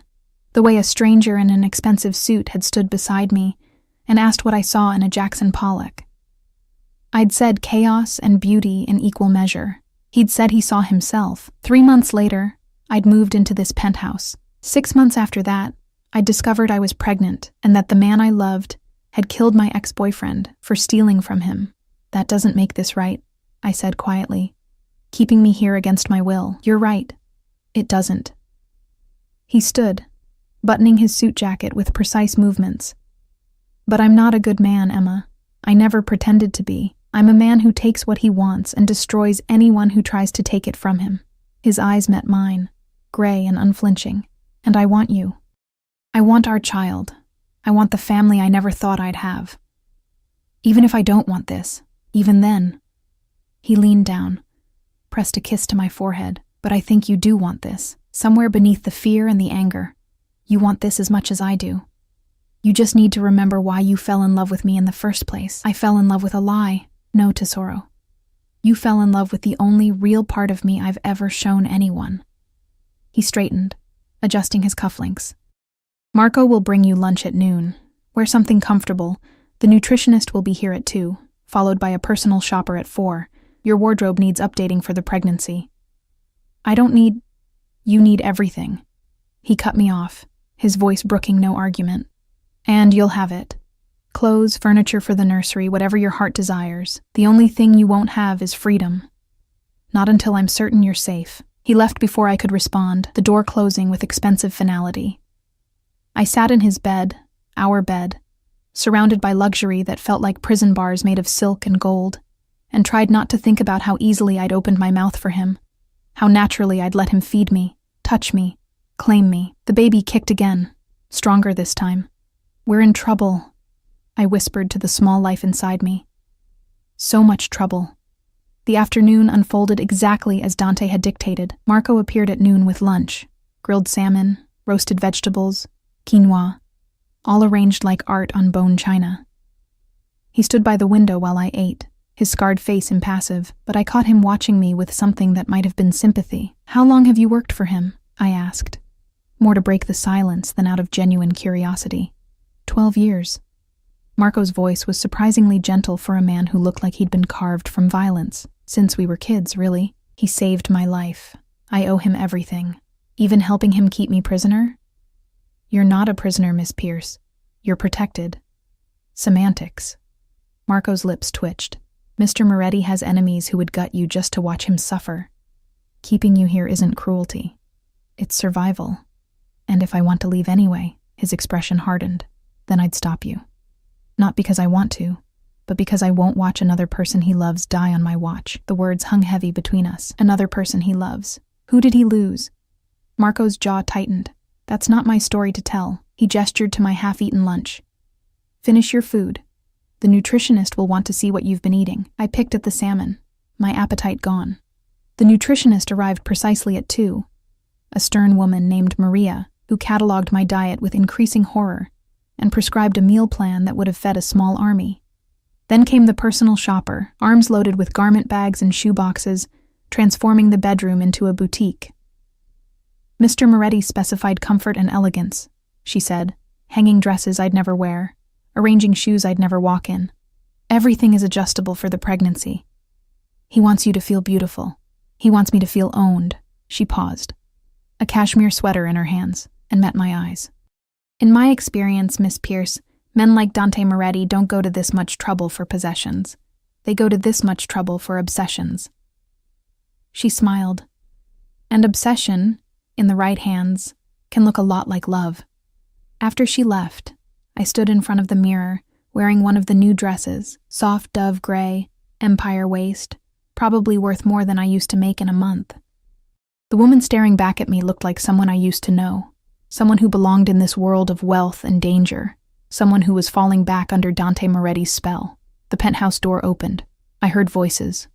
the way a stranger in an expensive suit had stood beside me and asked what I saw in a Jackson Pollock. I'd said chaos and beauty in equal measure. He'd said he saw himself. 3 months later, I'd moved into this penthouse. 6 months after that, I discovered I was pregnant and that the man I loved had killed my ex-boyfriend for stealing from him. That doesn't make this right, I said quietly, keeping me here against my will. You're right. It doesn't. He stood, buttoning his suit jacket with precise movements. But I'm not a good man, Emma. I never pretended to be. I'm a man who takes what he wants and destroys anyone who tries to take it from him. His eyes met mine, gray and unflinching. And I want you. I want our child. I want the family I never thought I'd have. Even if I don't want this, even then. He leaned down, pressed a kiss to my forehead. But I think you do want this, somewhere beneath the fear and the anger. You want this as much as I do. You just need to remember why you fell in love with me in the first place. I fell in love with a lie. No, Tesoro. You fell in love with the only real part of me I've ever shown anyone. He straightened, adjusting his cufflinks. Marco will bring you lunch at noon. Wear something comfortable. The nutritionist will be here at 2, followed by a personal shopper at 4. Your wardrobe needs updating for the pregnancy. I don't need... You need everything. He cut me off, his voice brooking no argument. And you'll have it. Clothes, furniture for the nursery, whatever your heart desires. The only thing you won't have is freedom. Not until I'm certain you're safe. He left before I could respond, the door closing with expensive finality. I sat in his bed, our bed, surrounded by luxury that felt like prison bars made of silk and gold, and tried not to think about how easily I'd opened my mouth for him, how naturally I'd let him feed me, touch me, claim me. The baby kicked again, stronger this time. "We're in trouble," I whispered to the small life inside me. So much trouble. The afternoon unfolded exactly as Dante had dictated. Marco appeared at noon with lunch: grilled salmon, roasted vegetables, quinoa, all arranged like art on bone china. He stood by the window while I ate, his scarred face impassive, but I caught him watching me with something that might have been sympathy. "How long have you worked for him?" I asked, more to break the silence than out of genuine curiosity. 12 years. Marco's voice was surprisingly gentle for a man who looked like he'd been carved from violence. "Since we were kids, really. He saved my life. I owe him everything. Even helping him keep me prisoner?" "You're not a prisoner, Miss Pierce. You're protected." Semantics. Marco's lips twitched. "Mr. Moretti has enemies who would gut you just to watch him suffer. Keeping you here isn't cruelty. It's survival. And if I want to leave anyway," his expression hardened, "then I'd stop you. Not because I want to, but because I won't watch another person he loves die on my watch." The words hung heavy between us. Another person he loves. Who did he lose? Marco's jaw tightened. "That's not my story to tell." He gestured to my half-eaten lunch. "Finish your food. The nutritionist will want to see what you've been eating." I picked at the salmon, my appetite gone. The nutritionist arrived precisely at 2, a stern woman named Maria, who catalogued my diet with increasing horror and prescribed a meal plan that would have fed a small army. Then came the personal shopper, arms loaded with garment bags and shoe boxes, transforming the bedroom into a boutique. "Mr. Moretti specified comfort and elegance," she said, "hanging dresses I'd never wear, arranging shoes I'd never walk in. Everything is adjustable for the pregnancy. He wants you to feel beautiful. He wants me to feel owned." She paused, a cashmere sweater in her hands, and met my eyes. "In my experience, Miss Pierce, men like Dante Moretti don't go to this much trouble for possessions. They go to this much trouble for obsessions." She smiled. "And obsession, in the right hands, can look a lot like love." After she left, I stood in front of the mirror, wearing one of the new dresses, soft dove gray, empire waist, probably worth more than I used to make in a month. The woman staring back at me looked like someone I used to know, someone who belonged in this world of wealth and danger, someone who was falling back under Dante Moretti's spell. The penthouse door opened. I heard voices.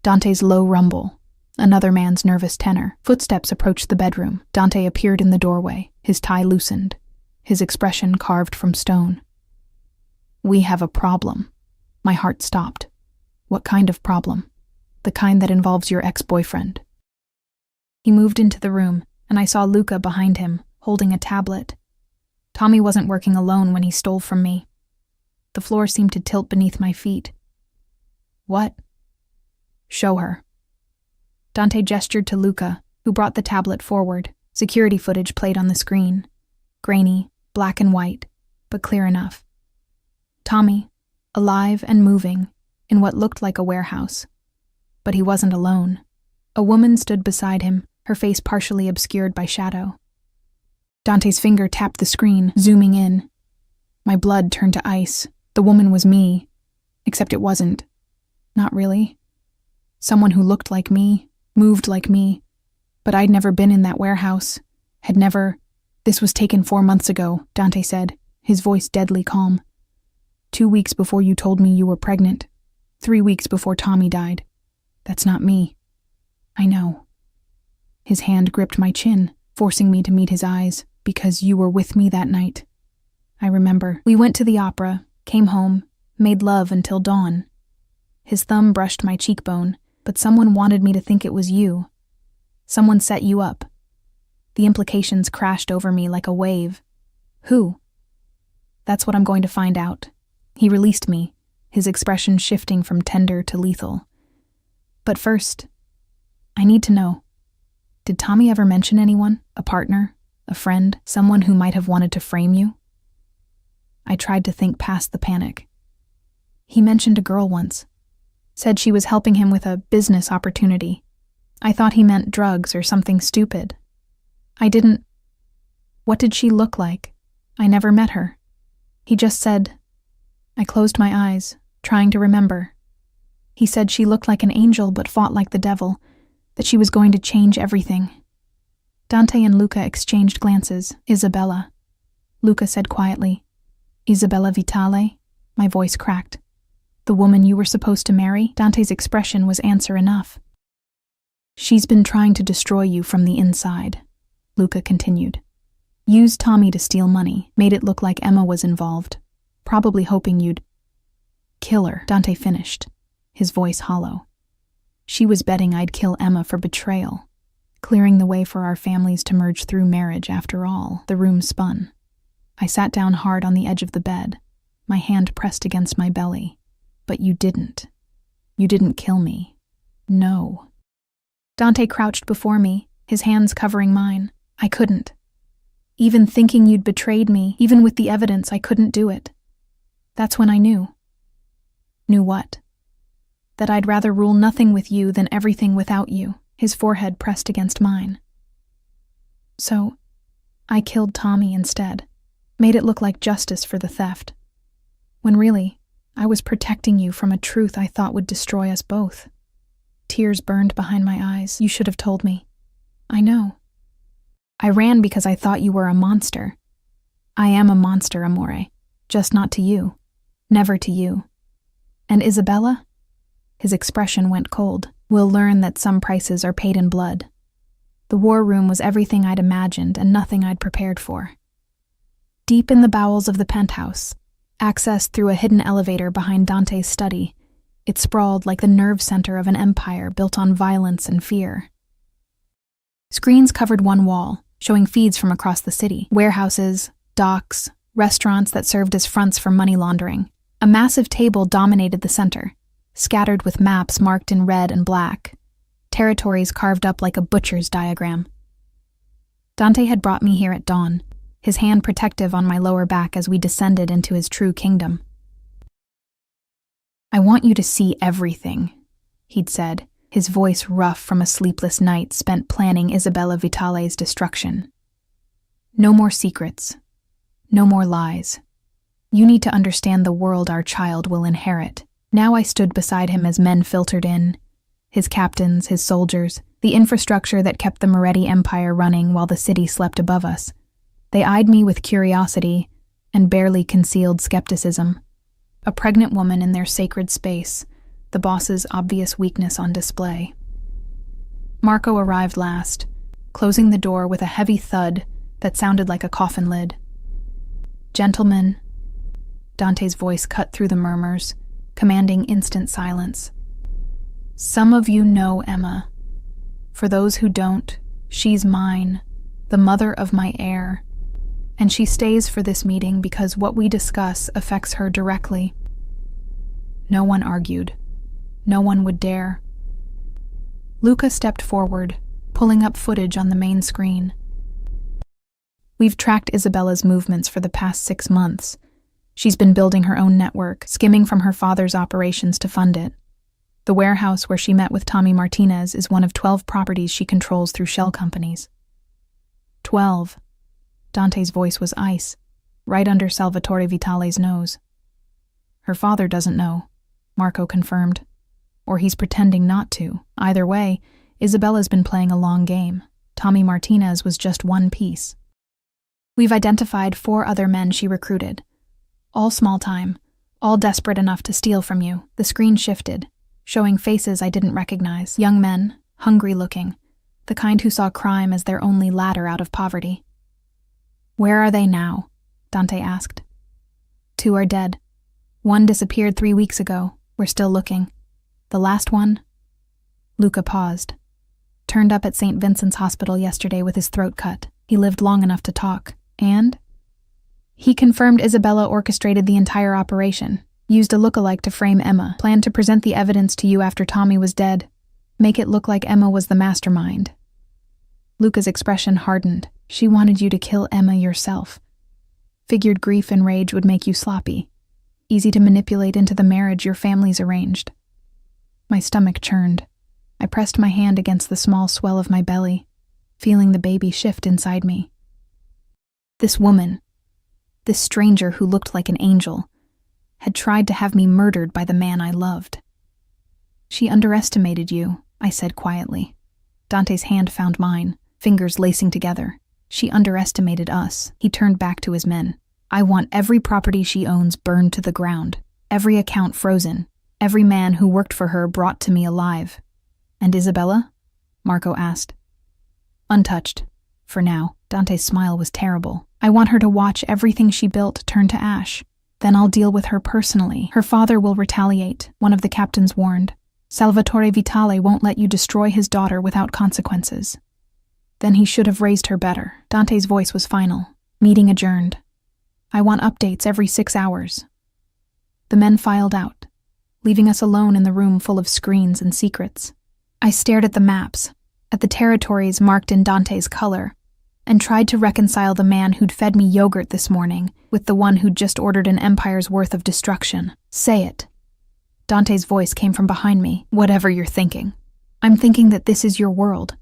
Dante's low rumble, another man's nervous tenor. Footsteps approached the bedroom. Dante appeared in the doorway, his tie loosened, his expression carved from stone. "We have a problem." My heart stopped. "What kind of problem?" "The kind that involves your ex-boyfriend." He moved into the room, and I saw Luca behind him, holding a tablet. Tommy wasn't working alone when he stole from me. The floor seemed to tilt beneath my feet. "What?" "Show her." Dante gestured to Luca, who brought the tablet forward. Security footage played on the screen. Grainy, black and white, but clear enough. Tommy, alive and moving, in what looked like a warehouse. But he wasn't alone. A woman stood beside him, her face partially obscured by shadow. Dante's finger tapped the screen, zooming in. My blood turned to ice. The woman was me, except it wasn't. Not really. Someone who looked like me, moved like me, but I'd never been in that warehouse, had never... "This was taken 4 months ago," Dante said, his voice deadly calm. 2 weeks before you told me you were pregnant. 3 weeks before Tommy died. That's not me. I know. His hand gripped my chin, forcing me to meet his eyes, because you were with me that night. I remember. We went to the opera, came home, made love until dawn. His thumb brushed my cheekbone, but someone wanted me to think it was you. Someone set you up. The implications crashed over me like a wave. Who? That's what I'm going to find out. He released me, his expression shifting from tender to lethal. But first, I need to know. Did Tommy ever mention anyone? A partner? A friend? Someone who might have wanted to frame you? I tried to think past the panic. He mentioned a girl once. Said she was helping him with a business opportunity. I thought he meant drugs or something stupid. I didn't... What did she look like? I never met her. He just said, I closed my eyes, trying to remember. He said she looked like an angel but fought like the devil, that she was going to change everything. Dante and Luca exchanged glances. Isabella. Luca said quietly. Isabella Vitale? My voice cracked. The woman you were supposed to marry? Dante's expression was answer enough. She's been trying to destroy you from the inside, Luca continued. Used Tommy to steal money, made it look like Emma was involved, probably hoping you'd kill her, Dante finished, his voice hollow. She was betting I'd kill Emma for betrayal, clearing the way for our families to merge through marriage after all. The room spun. I sat down hard on the edge of the bed, my hand pressed against my belly. But you didn't. You didn't kill me. No. Dante crouched before me, his hands covering mine. I couldn't. Even thinking you'd betrayed me, even with the evidence, I couldn't do it. That's when I knew. Knew what? That I'd rather rule nothing with you than everything without you, his forehead pressed against mine. So, I killed Tommy instead, made it look like justice for the theft. When really, I was protecting you from a truth I thought would destroy us both. Tears burned behind my eyes. You should have told me. I know. I ran because I thought you were a monster. I am a monster, Amore. Just not to you. Never to you. And Isabella? His expression went cold. We'll learn that some prices are paid in blood. The war room was everything I'd imagined and nothing I'd prepared for. Deep in the bowels of the penthouse, accessed through a hidden elevator behind Dante's study, it sprawled like the nerve center of an empire built on violence and fear. Screens covered one wall, showing feeds from across the city. Warehouses, docks, restaurants that served as fronts for money laundering. A massive table dominated the center, scattered with maps marked in red and black, territories carved up like a butcher's diagram. Dante had brought me here at dawn, his hand protective on my lower back as we descended into his true kingdom. I want you to see everything, he'd said, his voice rough from a sleepless night spent planning Isabella Vitale's destruction. No more secrets. No more lies. You need to understand the world our child will inherit. Now I stood beside him as men filtered in, his captains, his soldiers, the infrastructure that kept the Moretti Empire running while the city slept above us. They eyed me with curiosity and barely concealed skepticism. A pregnant woman in their sacred space, the boss's obvious weakness on display. Marco arrived last, closing the door with a heavy thud that sounded like a coffin lid. Gentlemen, Dante's voice cut through the murmurs, commanding instant silence. Some of you know Emma. For those who don't, she's mine, the mother of my heir. And she stays for this meeting because what we discuss affects her directly. No one argued. No one would dare. Luca stepped forward, pulling up footage on the main screen. We've tracked Isabella's movements for the past 6 months. She's been building her own network, skimming from her father's operations to fund it. The warehouse where she met with Tommy Martinez is one of 12 properties she controls through shell companies. 12. Dante's voice was ice, right under Salvatore Vitale's nose. Her father doesn't know, Marco confirmed. Or he's pretending not to. Either way, Isabella's been playing a long game. Tommy Martinez was just one piece. We've identified 4 other men she recruited. All small time, all desperate enough to steal from you. The screen shifted, showing faces I didn't recognize. Young men, hungry looking, the kind who saw crime as their only ladder out of poverty. Where are they now? Dante asked. 2 are dead. 1 disappeared 3 weeks ago. We're still looking. The last one? Luca paused. Turned up at St. Vincent's Hospital yesterday with his throat cut. He lived long enough to talk. And? He confirmed Isabella orchestrated the entire operation, used a lookalike to frame Emma, planned to present the evidence to you after Tommy was dead, make it look like Emma was the mastermind. Luca's expression hardened. She wanted you to kill Emma yourself. Figured grief and rage would make you sloppy, easy to manipulate into the marriage your families arranged. My stomach churned. I pressed my hand against the small swell of my belly, feeling the baby shift inside me. This woman, this stranger who looked like an angel, had tried to have me murdered by the man I loved. She underestimated you, I said quietly. Dante's hand found mine, fingers lacing together. She underestimated us. He turned back to his men. I want every property she owns burned to the ground, every account frozen, every man who worked for her brought to me alive. And Isabella? Marco asked. Untouched. For now. Dante's smile was terrible. I want her to watch everything she built turn to ash. Then I'll deal with her personally. Her father will retaliate, one of the captains warned. Salvatore Vitale won't let you destroy his daughter without consequences. Then he should have raised her better. Dante's voice was final. Meeting adjourned. I want updates every 6 hours. The men filed out, leaving us alone in the room full of screens and secrets. I stared at the maps, at the territories marked in Dante's color, and tried to reconcile the man who'd fed me yogurt this morning with the one who'd just ordered an empire's worth of destruction. Say it. Dante's voice came from behind me. Whatever you're thinking. I'm thinking that this is your world.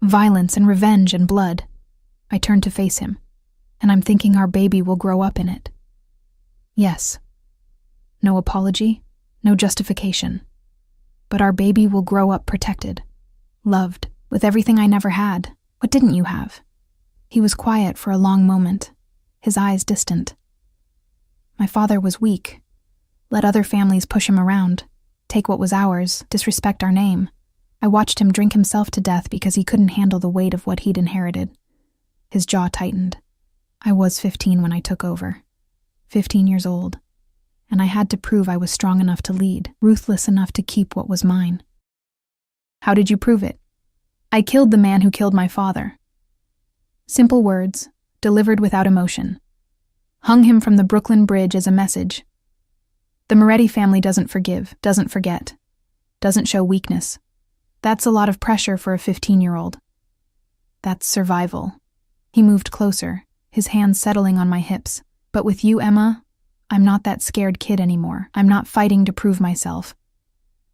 Violence and revenge and blood. I turned to face him, and I'm thinking our baby will grow up in it. Yes. No apology, no justification. But our baby will grow up protected, loved, with everything I never had. What didn't you have? He was quiet for a long moment, his eyes distant. My father was weak. Let other families push him around, take what was ours, disrespect our name. I watched him drink himself to death because he couldn't handle the weight of what he'd inherited. His jaw tightened. I was 15 when I took over. 15 years old. And I had to prove I was strong enough to lead, ruthless enough to keep what was mine. How did you prove it? I killed the man who killed my father. Simple words, delivered without emotion. Hung him from the Brooklyn Bridge as a message. The Moretti family doesn't forgive, doesn't forget, doesn't show weakness. That's a lot of pressure for a 15-year-old. That's survival. He moved closer, his hands settling on my hips. But with you, Emma, I'm not that scared kid anymore. I'm not fighting to prove myself.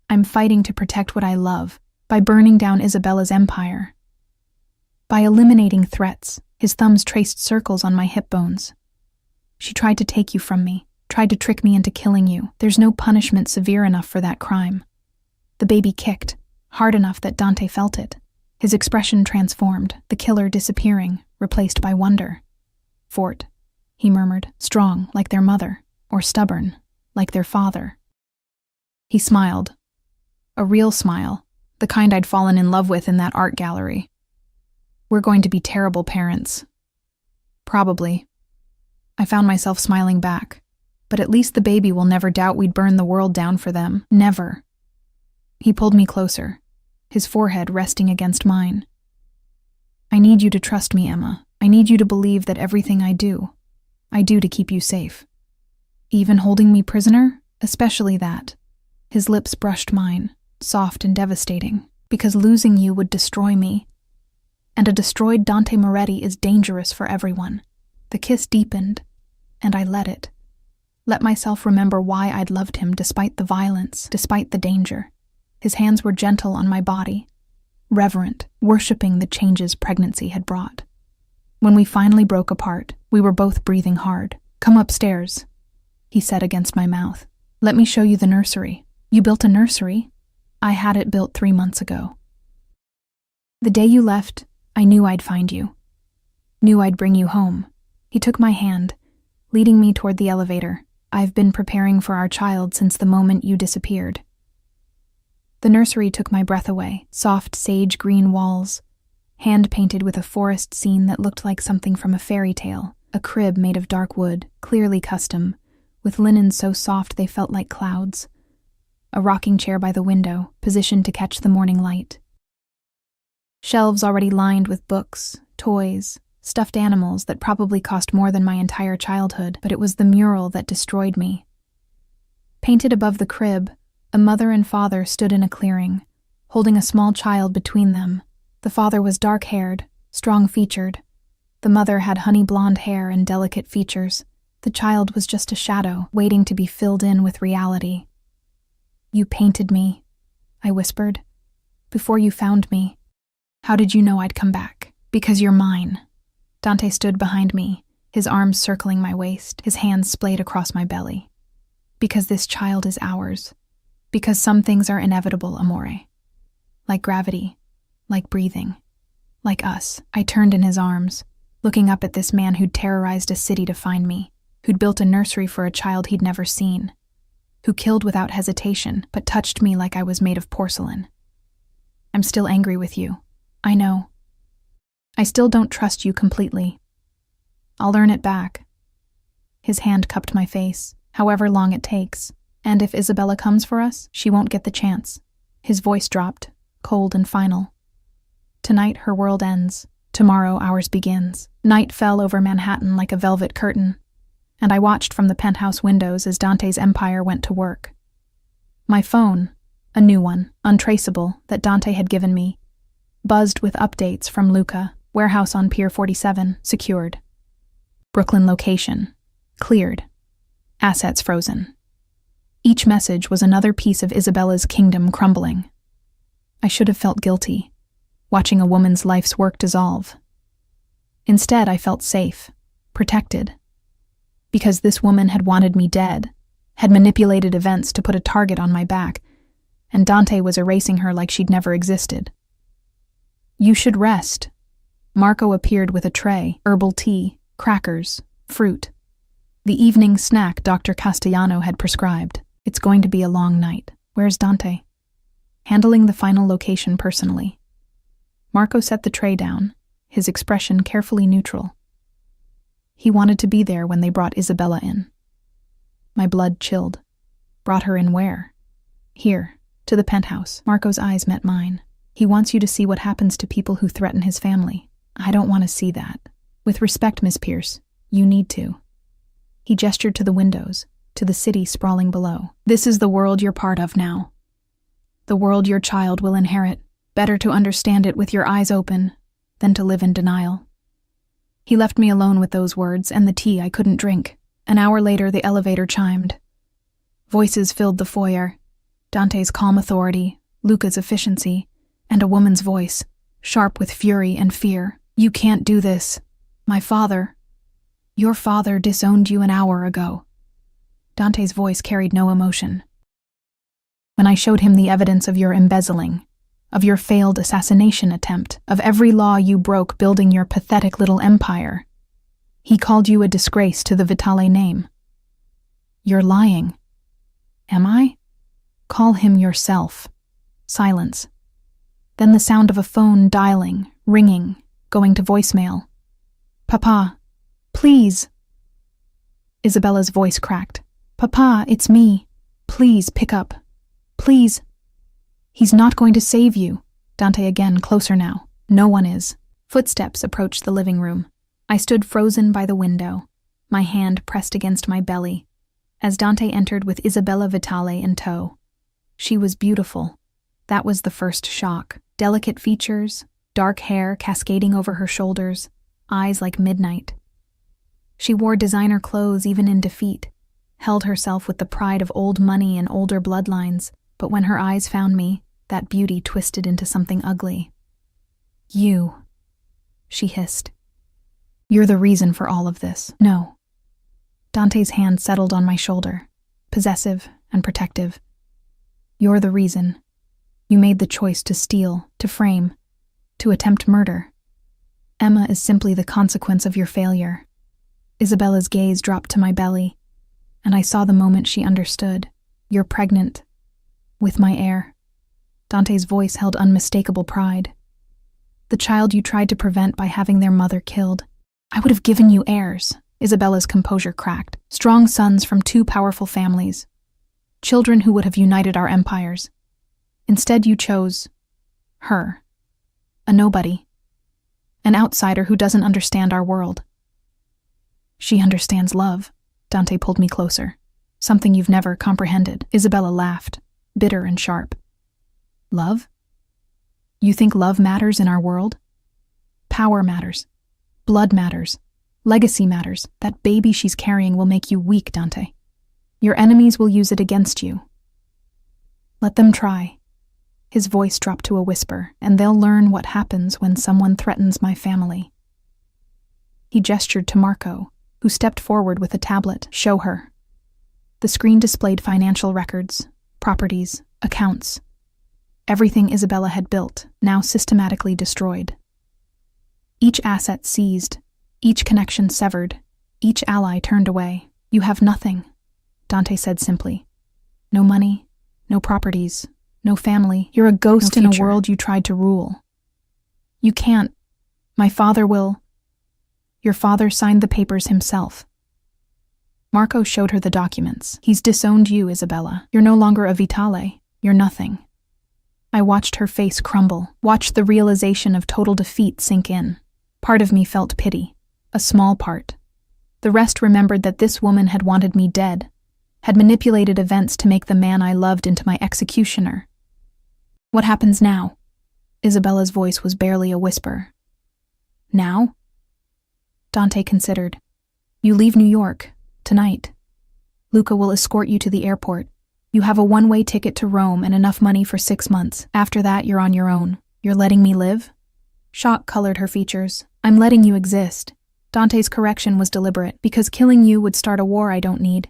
I'm fighting to protect what I love, by burning down Isabella's empire. By eliminating threats. His thumbs traced circles on my hip bones. She tried to take you from me, tried to trick me into killing you. There's no punishment severe enough for that crime. The baby kicked, hard enough that Dante felt it. His expression transformed, the killer disappearing, replaced by wonder. Fort, he murmured, strong, like their mother, or stubborn, like their father. He smiled. A real smile, the kind I'd fallen in love with in that art gallery. We're going to be terrible parents. Probably. I found myself smiling back. But at least the baby will never doubt we'd burn the world down for them. Never. He pulled me closer, his forehead resting against mine. I need you to trust me, Emma. I need you to believe that everything I do to keep you safe. Even holding me prisoner? Especially that. His lips brushed mine, soft and devastating, because losing you would destroy me. And a destroyed Dante Moretti is dangerous for everyone. The kiss deepened, and I let it. Let myself remember why I'd loved him despite the violence, despite the danger. His hands were gentle on my body, reverent, worshipping the changes pregnancy had brought. When we finally broke apart, we were both breathing hard. Come upstairs, he said against my mouth. Let me show you the nursery. You built a nursery? I had it built 3 months ago. The day you left, I knew I'd find you. Knew I'd bring you home. He took my hand, leading me toward the elevator. I've been preparing for our child since the moment you disappeared. The nursery took my breath away. Soft sage green walls, hand-painted with a forest scene that looked like something from a fairy tale. A crib made of dark wood, clearly custom, with linens so soft they felt like clouds. A rocking chair by the window, positioned to catch the morning light. Shelves already lined with books, toys, stuffed animals that probably cost more than my entire childhood, but it was the mural that destroyed me. Painted above the crib, a mother and father stood in a clearing, holding a small child between them. The father was dark-haired, strong-featured. The mother had honey-blonde hair and delicate features. The child was just a shadow, waiting to be filled in with reality. You painted me, I whispered, before you found me. How did you know I'd come back? Because you're mine. Dante stood behind me, his arms circling my waist, his hands splayed across my belly. Because this child is ours. Because some things are inevitable, amore. Like gravity, like breathing, like us. I turned in his arms, looking up at this man who'd terrorized a city to find me, who'd built a nursery for a child he'd never seen, who killed without hesitation but touched me like I was made of porcelain. I'm still angry with you. I know. I still don't trust you completely. I'll earn it back. His hand cupped my face, however long it takes, and if Isabella comes for us, she won't get the chance. His voice dropped, cold and final. Tonight her world ends. Tomorrow ours begins. Night fell over Manhattan like a velvet curtain, and I watched from the penthouse windows as Dante's empire went to work. My phone, a new one, untraceable, that Dante had given me, buzzed with updates from Luca, warehouse on Pier 47, secured. Brooklyn location, cleared. Assets frozen. Each message was another piece of Isabella's kingdom crumbling. I should have felt guilty, watching a woman's life's work dissolve. Instead, I felt safe, protected. Because this woman had wanted me dead, had manipulated events to put a target on my back, and Dante was erasing her like she'd never existed. You should rest. Marco appeared with a tray, herbal tea, crackers, fruit. The evening snack Dr. Castellano had prescribed. It's going to be a long night. Where's Dante? Handling the final location personally. Marco set the tray down, his expression carefully neutral. He wanted to be there when they brought Isabella in. My blood chilled. Brought her in where? Here, to the penthouse. Marco's eyes met mine. He wants you to see what happens to people who threaten his family. I don't want to see that. With respect, Miss Pierce, you need to. He gestured to the windows, to the city sprawling below. This is the world you're part of now. The world your child will inherit. Better to understand it with your eyes open than to live in denial. He left me alone with those words and the tea I couldn't drink. An hour later, the elevator chimed. Voices filled the foyer. Dante's calm authority, Luca's efficiency, and a woman's voice, sharp with fury and fear. You can't do this. My father. Your father disowned you an hour ago. Dante's voice carried no emotion. When I showed him the evidence of your embezzling, of your failed assassination attempt, of every law you broke building your pathetic little empire, he called you a disgrace to the Vitale name. You're lying. Am I? Call him yourself. Silence. Then the sound of a phone dialing, ringing, going to voicemail. Papa, please. Isabella's voice cracked. Papa, it's me. Please pick up. Please. He's not going to save you. Dante again, closer now. No one is. Footsteps approached the living room. I stood frozen by the window, my hand pressed against my belly, as Dante entered with Isabella Vitale in tow. She was beautiful. That was the first shock. Delicate features, dark hair cascading over her shoulders, eyes like midnight. She wore designer clothes even in defeat, held herself with the pride of old money and older bloodlines, but when her eyes found me, that beauty twisted into something ugly. You, she hissed. You're the reason for all of this. No. Dante's hand settled on my shoulder, possessive and protective. You're the reason. You made the choice to steal, to frame, to attempt murder. Emma is simply the consequence of your failure. Isabella's gaze dropped to my belly, and I saw the moment she understood. You're pregnant. With my heir. Dante's voice held unmistakable pride. The child you tried to prevent by having their mother killed. I would have given you heirs. Isabella's composure cracked. Strong sons from two powerful families. Children who would have united our empires. Instead, you chose her. A nobody. An outsider who doesn't understand our world. She understands love. Dante pulled me closer. Something you've never comprehended. Isabella laughed, bitter and sharp. Love? You think love matters in our world? Power matters. Blood matters. Legacy matters. That baby she's carrying will make you weak, Dante. Your enemies will use it against you. Let them try. His voice dropped to a whisper, and they'll learn what happens when someone threatens my family. He gestured to Marco, who stepped forward with a tablet. Show her. The screen displayed financial records, properties, accounts. Everything Isabella had built, now systematically destroyed. Each asset seized, each connection severed, each ally turned away. "You have nothing," Dante said simply. "No money, no properties, no family. You're a ghost in a world you tried to rule. You can't. My father will." "Your father signed the papers himself." Marco showed her the documents. "He's disowned you, Isabella. You're no longer a Vitale. You're nothing." I watched her face crumble, watched the realization of total defeat sink in. Part of me felt pity, a small part. The rest remembered that this woman had wanted me dead, had manipulated events to make the man I loved into my executioner. "What happens now?" Isabella's voice was barely a whisper. "Now?" Dante considered. "You leave New York, tonight. Luca will escort you to the airport. You have a one-way ticket to Rome and enough money for 6 months. After that, you're on your own. You're letting me live?" Shock colored her features. "I'm letting you exist." Dante's correction was deliberate, because killing you would start a war I don't need.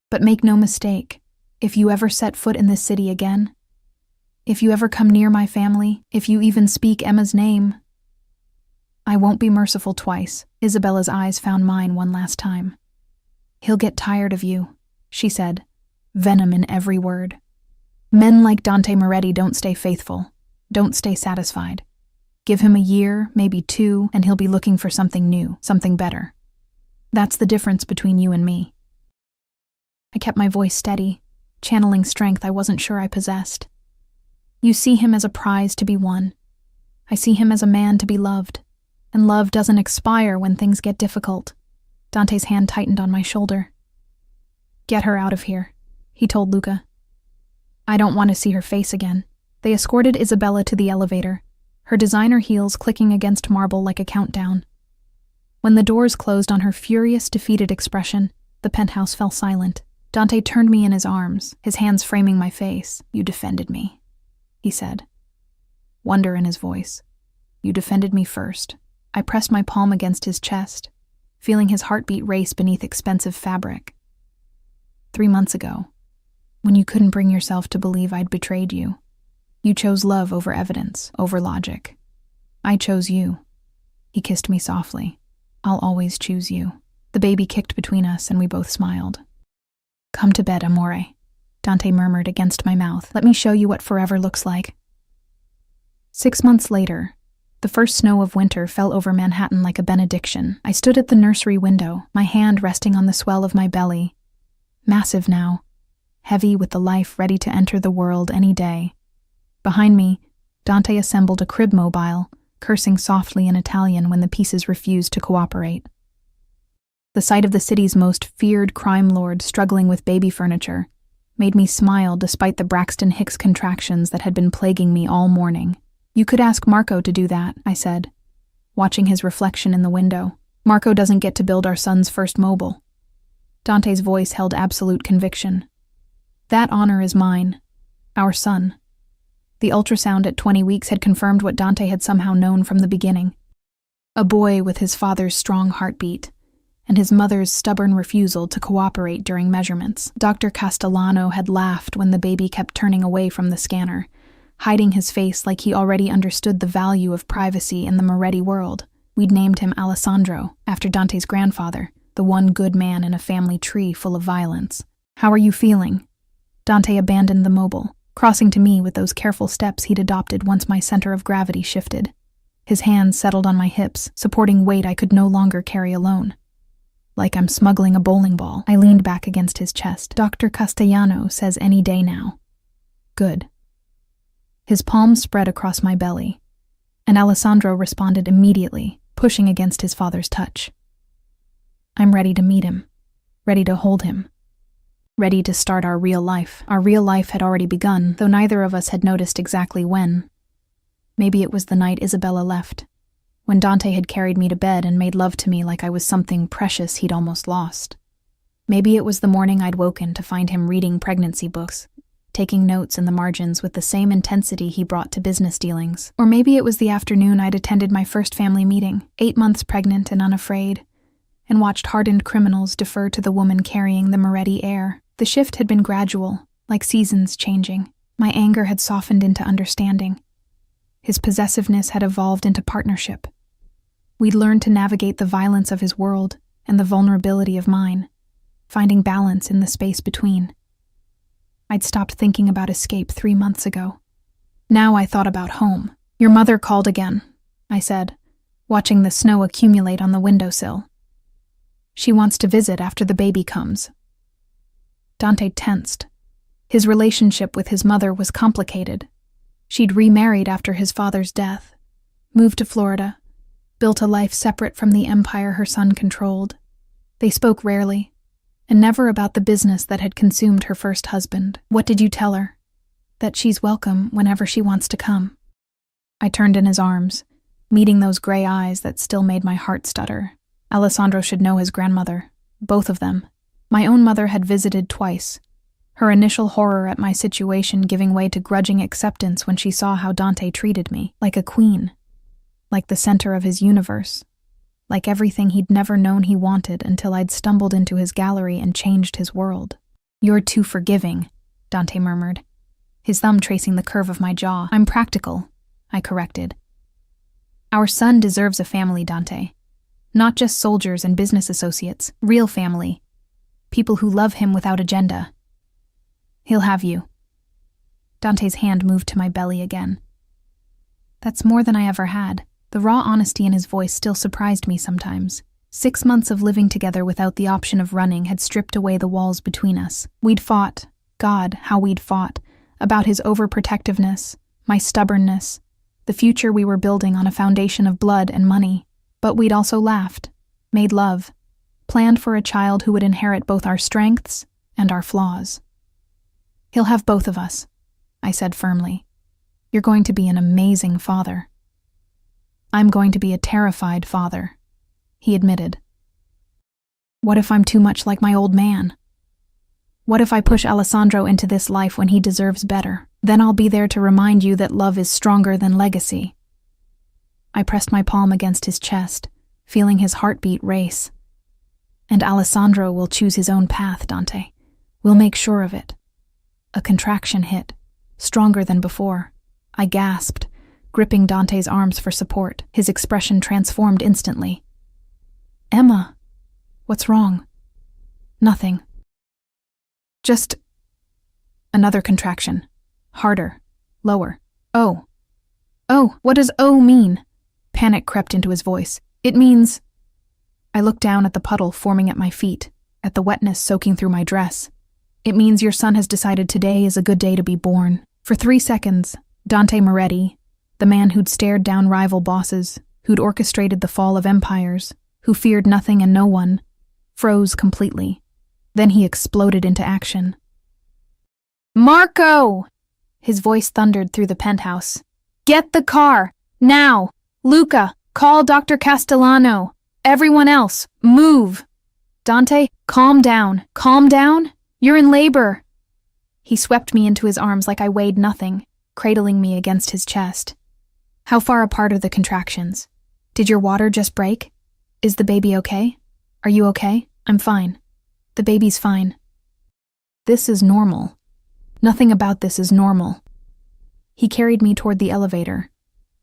"But make no mistake, if you ever set foot in this city again, if you ever come near my family, if you even speak Emma's name, I won't be merciful twice." Isabella's eyes found mine one last time. "He'll get tired of you," she said, venom in every word. "Men like Dante Moretti don't stay faithful, don't stay satisfied. Give him a year, maybe 2, and he'll be looking for something new, something better. That's the difference between you and me." I kept my voice steady, channeling strength I wasn't sure I possessed. "You see him as a prize to be won. I see him as a man to be loved. And love doesn't expire when things get difficult." Dante's hand tightened on my shoulder. "Get her out of here," he told Luca. "I don't want to see her face again." They escorted Isabella to the elevator, her designer heels clicking against marble like a countdown. When the doors closed on her furious, defeated expression, the penthouse fell silent. Dante turned me in his arms, his hands framing my face. "You defended me," he said. Wonder in his voice. "You defended me first." I pressed my palm against his chest, feeling his heartbeat race beneath expensive fabric. 3 months ago, when you couldn't bring yourself to believe I'd betrayed you, you chose love over evidence, over logic. I chose you. He kissed me softly. "I'll always choose you." The baby kicked between us and we both smiled. "Come to bed, amore," Dante murmured against my mouth. "Let me show you what forever looks like." 6 months later, the first snow of winter fell over Manhattan like a benediction. I stood at the nursery window, my hand resting on the swell of my belly. Massive now, heavy with the life ready to enter the world any day. Behind me, Dante assembled a crib mobile, cursing softly in Italian when the pieces refused to cooperate. The sight of the city's most feared crime lord struggling with baby furniture made me smile despite the Braxton Hicks contractions that had been plaguing me all morning. "You could ask Marco to do that," I said, watching his reflection in the window. "Marco doesn't get to build our son's first mobile." Dante's voice held absolute conviction. "That honor is mine, our son." The ultrasound at 20 weeks had confirmed what Dante had somehow known from the beginning. A boy with his father's strong heartbeat, and his mother's stubborn refusal to cooperate during measurements. Dr. Castellano had laughed when the baby kept turning away from the scanner, hiding his face like he already understood the value of privacy in the Moretti world. We'd named him Alessandro, after Dante's grandfather, the one good man in a family tree full of violence. "How are you feeling?" Dante abandoned the mobile, crossing to me with those careful steps he'd adopted once my center of gravity shifted. His hands settled on my hips, supporting weight I could no longer carry alone. Like I'm smuggling a bowling ball, I leaned back against his chest. "Dr. Castellano says any day now." "Good." His palms spread across my belly, and Alessandro responded immediately, pushing against his father's touch. "I'm ready to meet him, ready to hold him, ready to start our real life." Our real life had already begun, though neither of us had noticed exactly when. Maybe it was the night Isabella left, when Dante had carried me to bed and made love to me like I was something precious he'd almost lost. Maybe it was the morning I'd woken to find him reading pregnancy books, taking notes in the margins with the same intensity he brought to business dealings. Or maybe it was the afternoon I'd attended my first family meeting, 8 months pregnant and unafraid, and watched hardened criminals defer to the woman carrying the Moretti air. The shift had been gradual, like seasons changing. My anger had softened into understanding. His possessiveness had evolved into partnership. We'd learned to navigate the violence of his world and the vulnerability of mine, finding balance in the space between. I'd stopped thinking about escape 3 months ago. Now I thought about home. "Your mother called again," I said, watching the snow accumulate on the windowsill. "She wants to visit after the baby comes." Dante tensed. His relationship with his mother was complicated. She'd remarried after his father's death, moved to Florida, built a life separate from the empire her son controlled. They spoke rarely, and never about the business that had consumed her first husband. "What did you tell her?" "That she's welcome whenever she wants to come." I turned in his arms, meeting those gray eyes that still made my heart stutter. Alessandro should know his grandmother, both of them. My own mother had visited twice, her initial horror at my situation giving way to grudging acceptance when she saw how Dante treated me, like a queen, like the center of his universe, like everything he'd never known he wanted until I'd stumbled into his gallery and changed his world. "You're too forgiving," Dante murmured, his thumb tracing the curve of my jaw. "I'm practical," I corrected. "Our son deserves a family, Dante. Not just soldiers and business associates, real family. People who love him without agenda. He'll have you." Dante's hand moved to my belly again. That's more than I ever had. The raw honesty in his voice still surprised me sometimes. 6 months of living together without the option of running had stripped away the walls between us. We'd fought, God, how we'd fought, about his overprotectiveness, my stubbornness, the future we were building on a foundation of blood and money. But we'd also laughed, made love, planned for a child who would inherit both our strengths and our flaws. "He'll have both of us," I said firmly. "You're going to be an amazing father." "I'm going to be a terrified father," he admitted. "What if I'm too much like my old man? What if I push Alessandro into this life when he deserves better? Then I'll be there to remind you that love is stronger than legacy." I pressed my palm against his chest, feeling his heartbeat race. "And Alessandro will choose his own path, Dante. We'll make sure of it." A contraction hit, stronger than before. I gasped, gripping Dante's arms for support. His expression transformed instantly. "Emma, what's wrong?" "Nothing. Just..." Another contraction. Harder. Lower. "Oh. Oh, what does oh mean?" Panic crept into his voice. "It means..." I looked down at the puddle forming at my feet, at the wetness soaking through my dress. "It means your son has decided today is a good day to be born." For 3 seconds, Dante Moretti, the man who'd stared down rival bosses, who'd orchestrated the fall of empires, who feared nothing and no one, froze completely. Then he exploded into action. "Marco!" His voice thundered through the penthouse. "Get the car! Now! Luca, call Dr. Castellano! Everyone else, move! Dante, calm down. Calm down? You're in labor!" He swept me into his arms like I weighed nothing, cradling me against his chest. "How far apart are the contractions? Did your water just break? Is the baby okay? Are you okay?" "I'm fine. The baby's fine." This is normal. Nothing about this is normal. He carried me toward the elevator,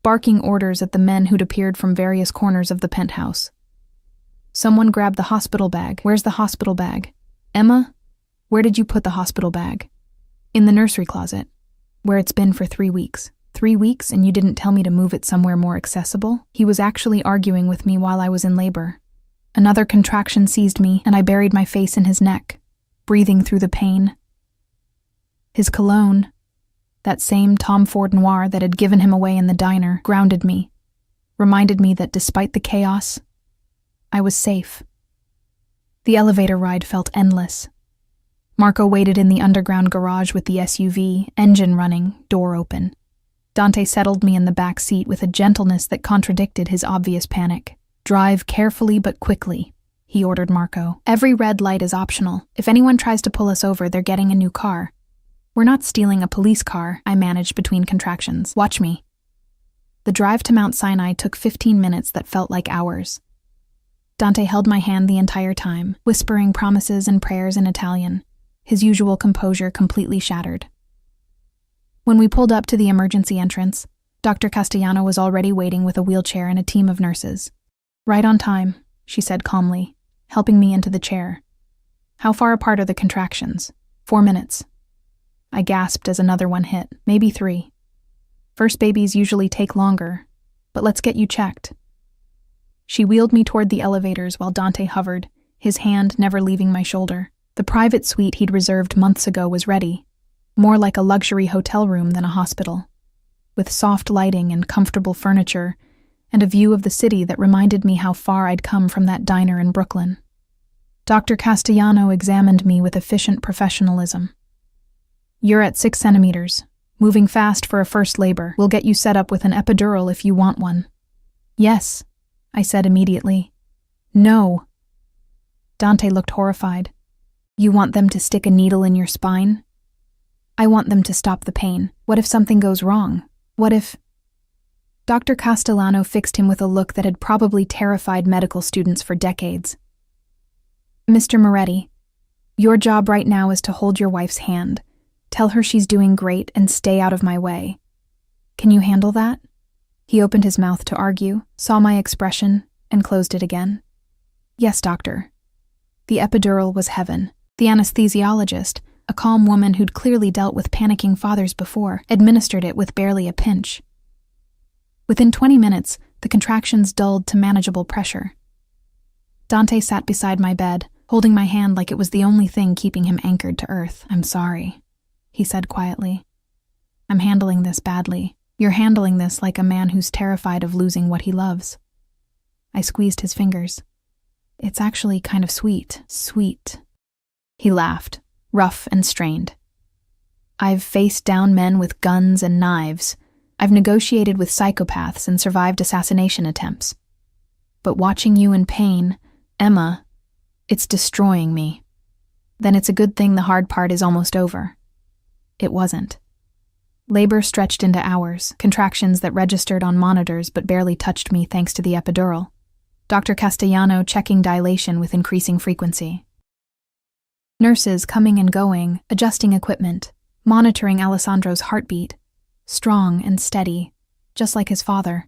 barking orders at the men who'd appeared from various corners of the penthouse. Someone grabbed the hospital bag. "Where's the hospital bag? Emma, where did you put the hospital bag?" "In the nursery closet, where it's been for 3 weeks. 3 weeks, and you didn't tell me to move it somewhere more accessible?" He was actually arguing with me while I was in labor. Another contraction seized me, and I buried my face in his neck, breathing through the pain. His cologne, that same Tom Ford Noir that had given him away in the diner, grounded me, reminded me that despite the chaos, I was safe. The elevator ride felt endless. Marco waited in the underground garage with the SUV, engine running, door open. Dante settled me in the back seat with a gentleness that contradicted his obvious panic. "Drive carefully but quickly," he ordered Marco. "Every red light is optional. If anyone tries to pull us over, they're getting a new car." "We're not stealing a police car," I managed between contractions. "Watch me." The drive to Mount Sinai took 15 minutes that felt like hours. Dante held my hand the entire time, whispering promises and prayers in Italian, his usual composure completely shattered. When we pulled up to the emergency entrance, Dr. Castellano was already waiting with a wheelchair and a team of nurses. "Right on time," she said calmly, helping me into the chair. "How far apart are the contractions?" 4 minutes. I gasped as another one hit, maybe 3. First babies usually take longer, but let's get you checked. She wheeled me toward the elevators while Dante hovered, his hand never leaving my shoulder. The private suite he'd reserved months ago was ready, more like a luxury hotel room than a hospital, with soft lighting and comfortable furniture, and a view of the city that reminded me how far I'd come from that diner in Brooklyn. Dr. Castellano examined me with efficient professionalism. "You're at 6 centimeters. Moving fast for a first labor. We'll get you set up with an epidural if you want one." "Yes," I said immediately. "No." Dante looked horrified. "You want them to stick a needle in your spine?" "I want them to stop the pain. What if something goes wrong? What if—" Dr. Castellano fixed him with a look that had probably terrified medical students for decades. "Mr. Moretti, your job right now is to hold your wife's hand. Tell her she's doing great and stay out of my way. Can you handle that?" He opened his mouth to argue, saw my expression, and closed it again. "Yes, doctor." The epidural was heaven. The anesthesiologist, a calm woman who'd clearly dealt with panicking fathers before, administered it with barely a pinch. Within 20 minutes, the contractions dulled to manageable pressure. Dante sat beside my bed, holding my hand like it was the only thing keeping him anchored to earth. "I'm sorry," he said quietly. "I'm handling this badly. You're handling this like a man who's terrified of losing what he loves." I squeezed his fingers. "It's actually kind of sweet." "Sweet." He laughed, rough and strained. "I've faced down men with guns and knives. I've negotiated with psychopaths and survived assassination attempts. But watching you in pain, Emma, it's destroying me. Then it's a good thing the hard part is almost over." It wasn't. Labor stretched into hours, contractions that registered on monitors but barely touched me thanks to the epidural. Dr. Castellano checking dilation with increasing frequency. Nurses coming and going, adjusting equipment, monitoring Alessandro's heartbeat, strong and steady, just like his father.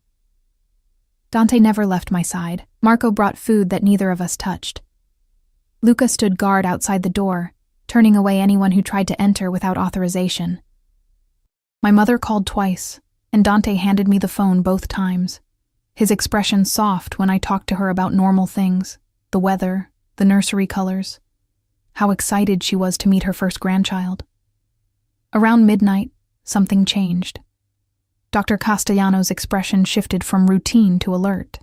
Dante never left my side. Marco brought food that neither of us touched. Luca stood guard outside the door, turning away anyone who tried to enter without authorization. My mother called twice, and Dante handed me the phone both times, his expression soft when I talked to her about normal things, the weather, the nursery colors, how excited she was to meet her first grandchild. Around midnight, something changed. Dr. Castellano's expression shifted from routine to alert.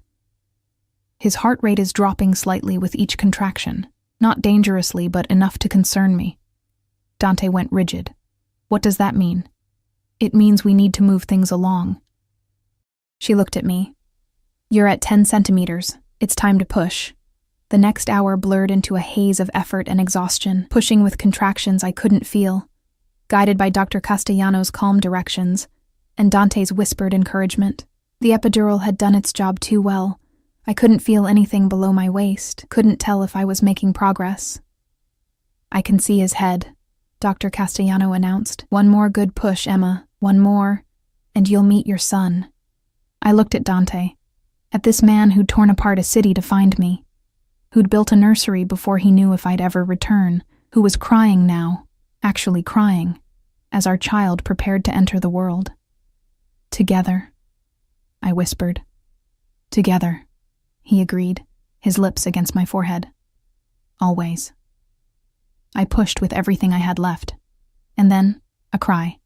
His heart rate is dropping slightly with each contraction, not dangerously, but enough to concern me. Dante went rigid. "What does that mean?" "It means we need to move things along." She looked at me. "You're at 10 centimeters. It's time to push." The next hour blurred into a haze of effort and exhaustion, pushing with contractions I couldn't feel, guided by Dr. Castellano's calm directions and Dante's whispered encouragement. The epidural had done its job too well. I couldn't feel anything below my waist, couldn't tell if I was making progress. "I can see his head," Dr. Castellano announced. "One more good push, Emma. One more, and you'll meet your son." I looked at Dante, at this man who'd torn apart a city to find me, who'd built a nursery before he knew if I'd ever return, who was crying now, actually crying, as our child prepared to enter the world. "Together," I whispered. "Together," he agreed, his lips against my forehead. "Always." I pushed with everything I had left. And then, a cry.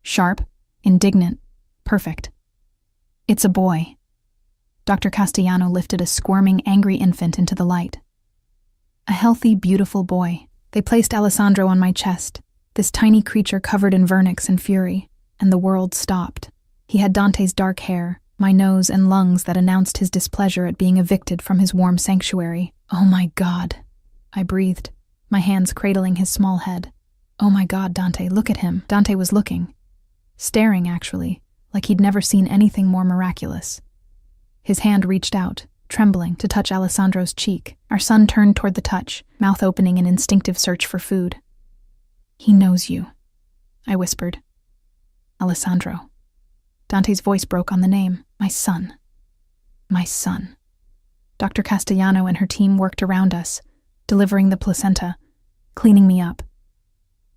Sharp, indignant, perfect. "It's a boy." Dr. Castellano lifted a squirming, angry infant into the light. A healthy, beautiful boy. They placed Alessandro on my chest, this tiny creature covered in vernix and fury, and the world stopped. He had Dante's dark hair, my nose and lungs that announced his displeasure at being evicted from his warm sanctuary. "Oh my God," I breathed, my hands cradling his small head. "Oh my God, Dante, look at him." Dante was looking. Staring, actually, like he'd never seen anything more miraculous. His hand reached out, trembling, to touch Alessandro's cheek. Our son turned toward the touch, mouth opening in instinctive search for food. "He knows you," I whispered. "Alessandro." Dante's voice broke on the name. "My son. My son." Dr. Castellano and her team worked around us, delivering the placenta, cleaning me up.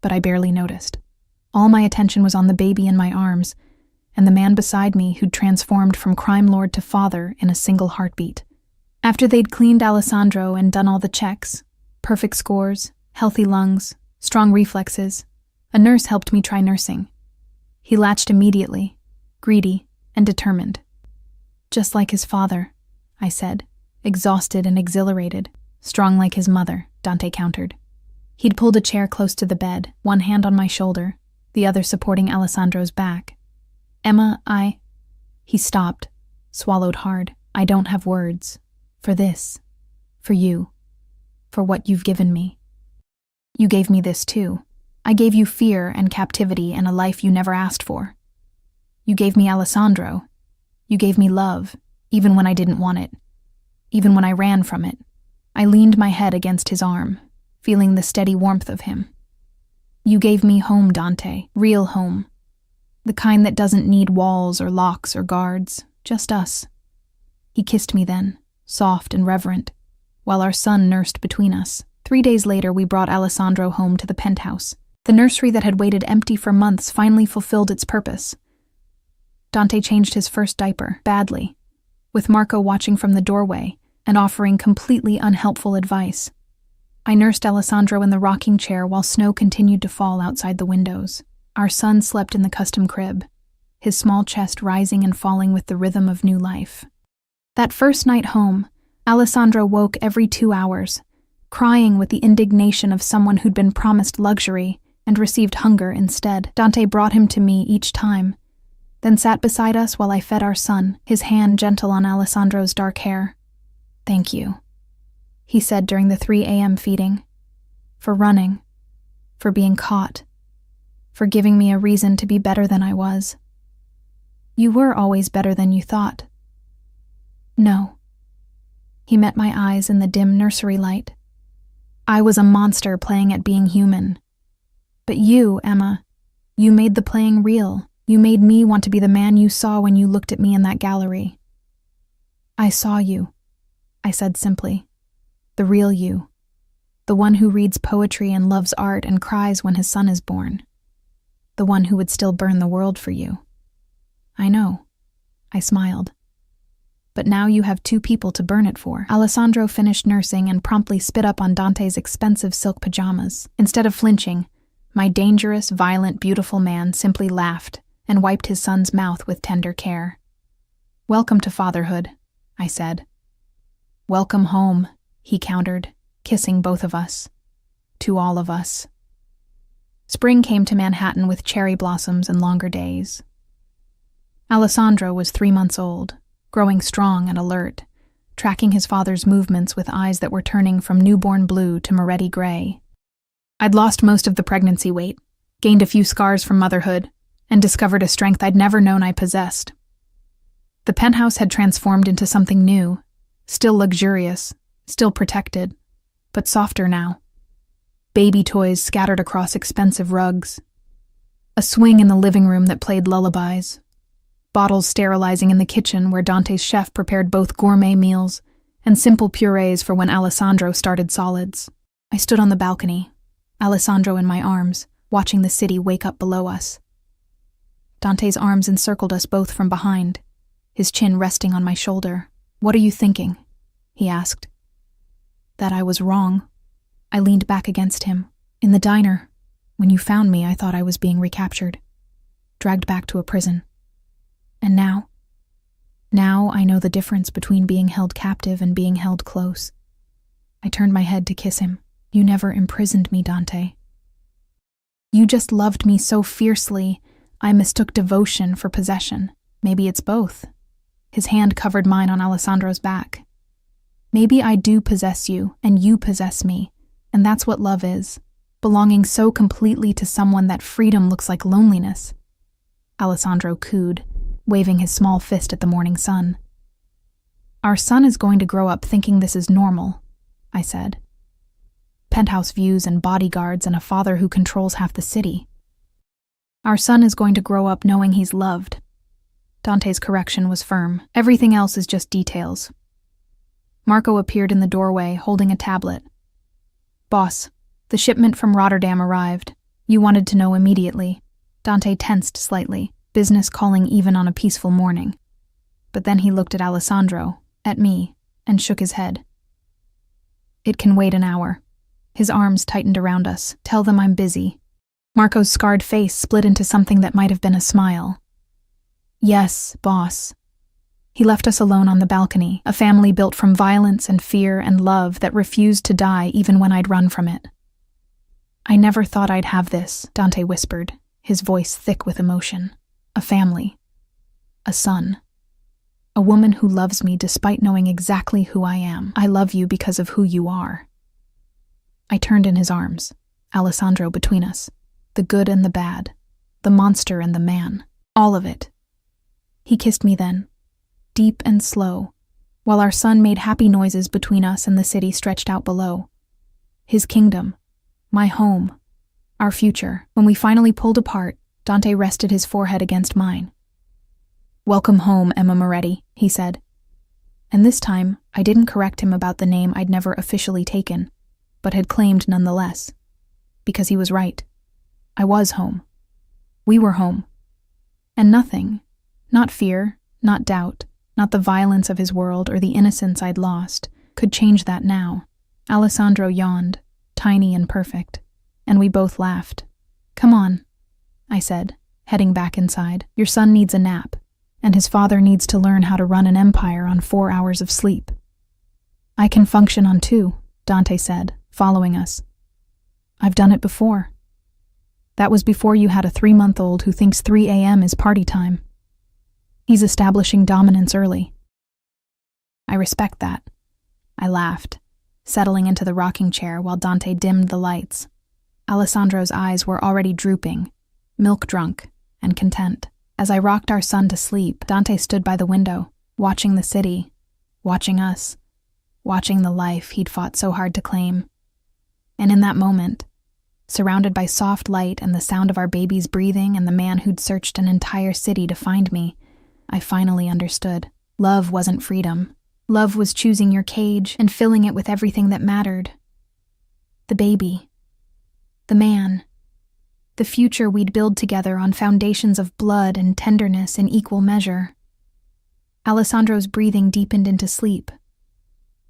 But I barely noticed. All my attention was on the baby in my arms, and the man beside me who'd transformed from crime lord to father in a single heartbeat. After they'd cleaned Alessandro and done all the checks, perfect scores, healthy lungs, strong reflexes, a nurse helped me try nursing. He latched immediately, greedy and determined. "Just like his father," I said, exhausted and exhilarated. "Strong like his mother," Dante countered. He'd pulled a chair close to the bed, one hand on my shoulder, the other supporting Alessandro's back. "Emma, He stopped, swallowed hard. "I don't have words. For this. For you. For what you've given me. You gave me this too. I gave you fear and captivity and a life you never asked for. You gave me Alessandro. You gave me love, even when I didn't want it. Even when I ran from it. I leaned my head against his arm, feeling the steady warmth of him. You gave me home, Dante, real home. The kind that doesn't need walls or locks or guards, just us." He kissed me then, soft and reverent, while our son nursed between us. 3 days later, we brought Alessandro home to the penthouse. The nursery that had waited empty for months finally fulfilled its purpose. Dante changed his first diaper, badly, with Marco watching from the doorway and offering completely unhelpful advice. I nursed Alessandro in the rocking chair while snow continued to fall outside the windows. Our son slept in the custom crib, his small chest rising and falling with the rhythm of new life. That first night home, Alessandro woke every 2 hours, crying with the indignation of someone who'd been promised luxury and received hunger instead. Dante brought him to me each time, then sat beside us while I fed our son, his hand gentle on Alessandro's dark hair. "Thank you," he said during the 3 a.m. feeding. "For running, for being caught, for giving me a reason to be better than I was. You were always better than you thought." "No." He met my eyes in the dim nursery light. "I was a monster playing at being human. But you, Emma, you made the playing real. You made me want to be the man you saw when you looked at me in that gallery." "I saw you," I said simply. "The real you. The one who reads poetry and loves art and cries when his son is born. The one who would still burn the world for you." "I know," I smiled. "But now you have 2 people to burn it for." Alessandro finished nursing and promptly spit up on Dante's expensive silk pajamas. Instead of flinching, my dangerous, violent, beautiful man simply laughed and wiped his son's mouth with tender care. "Welcome to fatherhood," I said. "Welcome home," he countered, kissing both of us. "To all of us." Spring came to Manhattan with cherry blossoms and longer days. Alessandro was 3 months old, growing strong and alert, tracking his father's movements with eyes that were turning from newborn blue to Moretti gray. I'd lost most of the pregnancy weight, gained a few scars from motherhood, and discovered a strength I'd never known I possessed. The penthouse had transformed into something new, still luxurious, still protected, but softer now. Baby toys scattered across expensive rugs. A swing in the living room that played lullabies. Bottles sterilizing in the kitchen where Dante's chef prepared both gourmet meals and simple purees for when Alessandro started solids. I stood on the balcony, Alessandro in my arms, watching the city wake up below us. Dante's arms encircled us both from behind, his chin resting on my shoulder. "What are you thinking?" he asked. "That I was wrong." I leaned back against him. "In the diner, when you found me, I thought I was being recaptured, dragged back to a prison. And now? Now I know the difference between being held captive and being held close." I turned my head to kiss him. "You never imprisoned me, Dante. You just loved me so fiercely, I mistook devotion for possession. Maybe it's both." His hand covered mine on Alessandro's back. "Maybe I do possess you, and you possess me, and that's what love is, belonging so completely to someone that freedom looks like loneliness." Alessandro cooed, waving his small fist at the morning sun. Our son is going to grow up thinking this is normal, I said. Penthouse views and bodyguards and a father who controls half the city. Our son is going to grow up knowing he's loved. Dante's correction was firm. Everything else is just details. Marco appeared in the doorway, holding a tablet. Boss, the shipment from Rotterdam arrived. You wanted to know immediately. Dante tensed slightly, business calling even on a peaceful morning. But then he looked at Alessandro, at me, and shook his head. It can wait an hour. His arms tightened around us. Tell them I'm busy. Marco's scarred face split into something that might have been a smile. Yes, boss. He left us alone on the balcony, a family built from violence and fear and love that refused to die even when I'd run from it. I never thought I'd have this, Dante whispered, his voice thick with emotion. A family. A son. A woman who loves me despite knowing exactly who I am. I love you because of who you are. I turned in his arms, Alessandro between us. The good and the bad. The monster and the man. All of it. He kissed me then, deep and slow, while our son made happy noises between us and the city stretched out below. His kingdom. My home. Our future. When we finally pulled apart, Dante rested his forehead against mine. Welcome home, Emma Moretti, he said. And this time, I didn't correct him about the name I'd never officially taken, but had claimed nonetheless. Because he was right. I was home. We were home. And nothing, not fear, not doubt, not the violence of his world or the innocence I'd lost, could change that now. Alessandro yawned, tiny and perfect, and we both laughed. Come on, I said, heading back inside. Your son needs a nap, and his father needs to learn how to run an empire on 4 hours of sleep. I can function on 2, Dante said, following us. I've done it before. That was before you had a 3-month-old who thinks 3 a.m. is party time. He's establishing dominance early. I respect that. I laughed, settling into the rocking chair while Dante dimmed the lights. Alessandro's eyes were already drooping, milk-drunk, and content. As I rocked our son to sleep, Dante stood by the window, watching the city, watching us, watching the life he'd fought so hard to claim. And in that moment, surrounded by soft light and the sound of our baby's breathing and the man who'd searched an entire city to find me, I finally understood. Love wasn't freedom. Love was choosing your cage and filling it with everything that mattered. The baby. The man. The future we'd build together on foundations of blood and tenderness in equal measure. Alessandro's breathing deepened into sleep.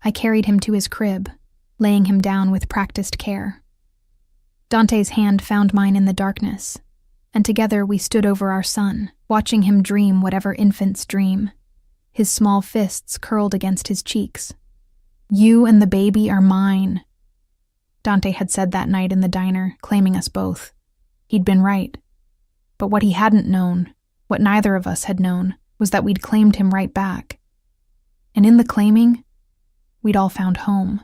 I carried him to his crib, laying him down with practiced care. Dante's hand found mine in the darkness, and together we stood over our son, watching him dream whatever infants dream, his small fists curled against his cheeks. You and the baby are mine, Dante had said that night in the diner, claiming us both. He'd been right. But what he hadn't known, what neither of us had known, was that we'd claimed him right back. And in the claiming, we'd all found home.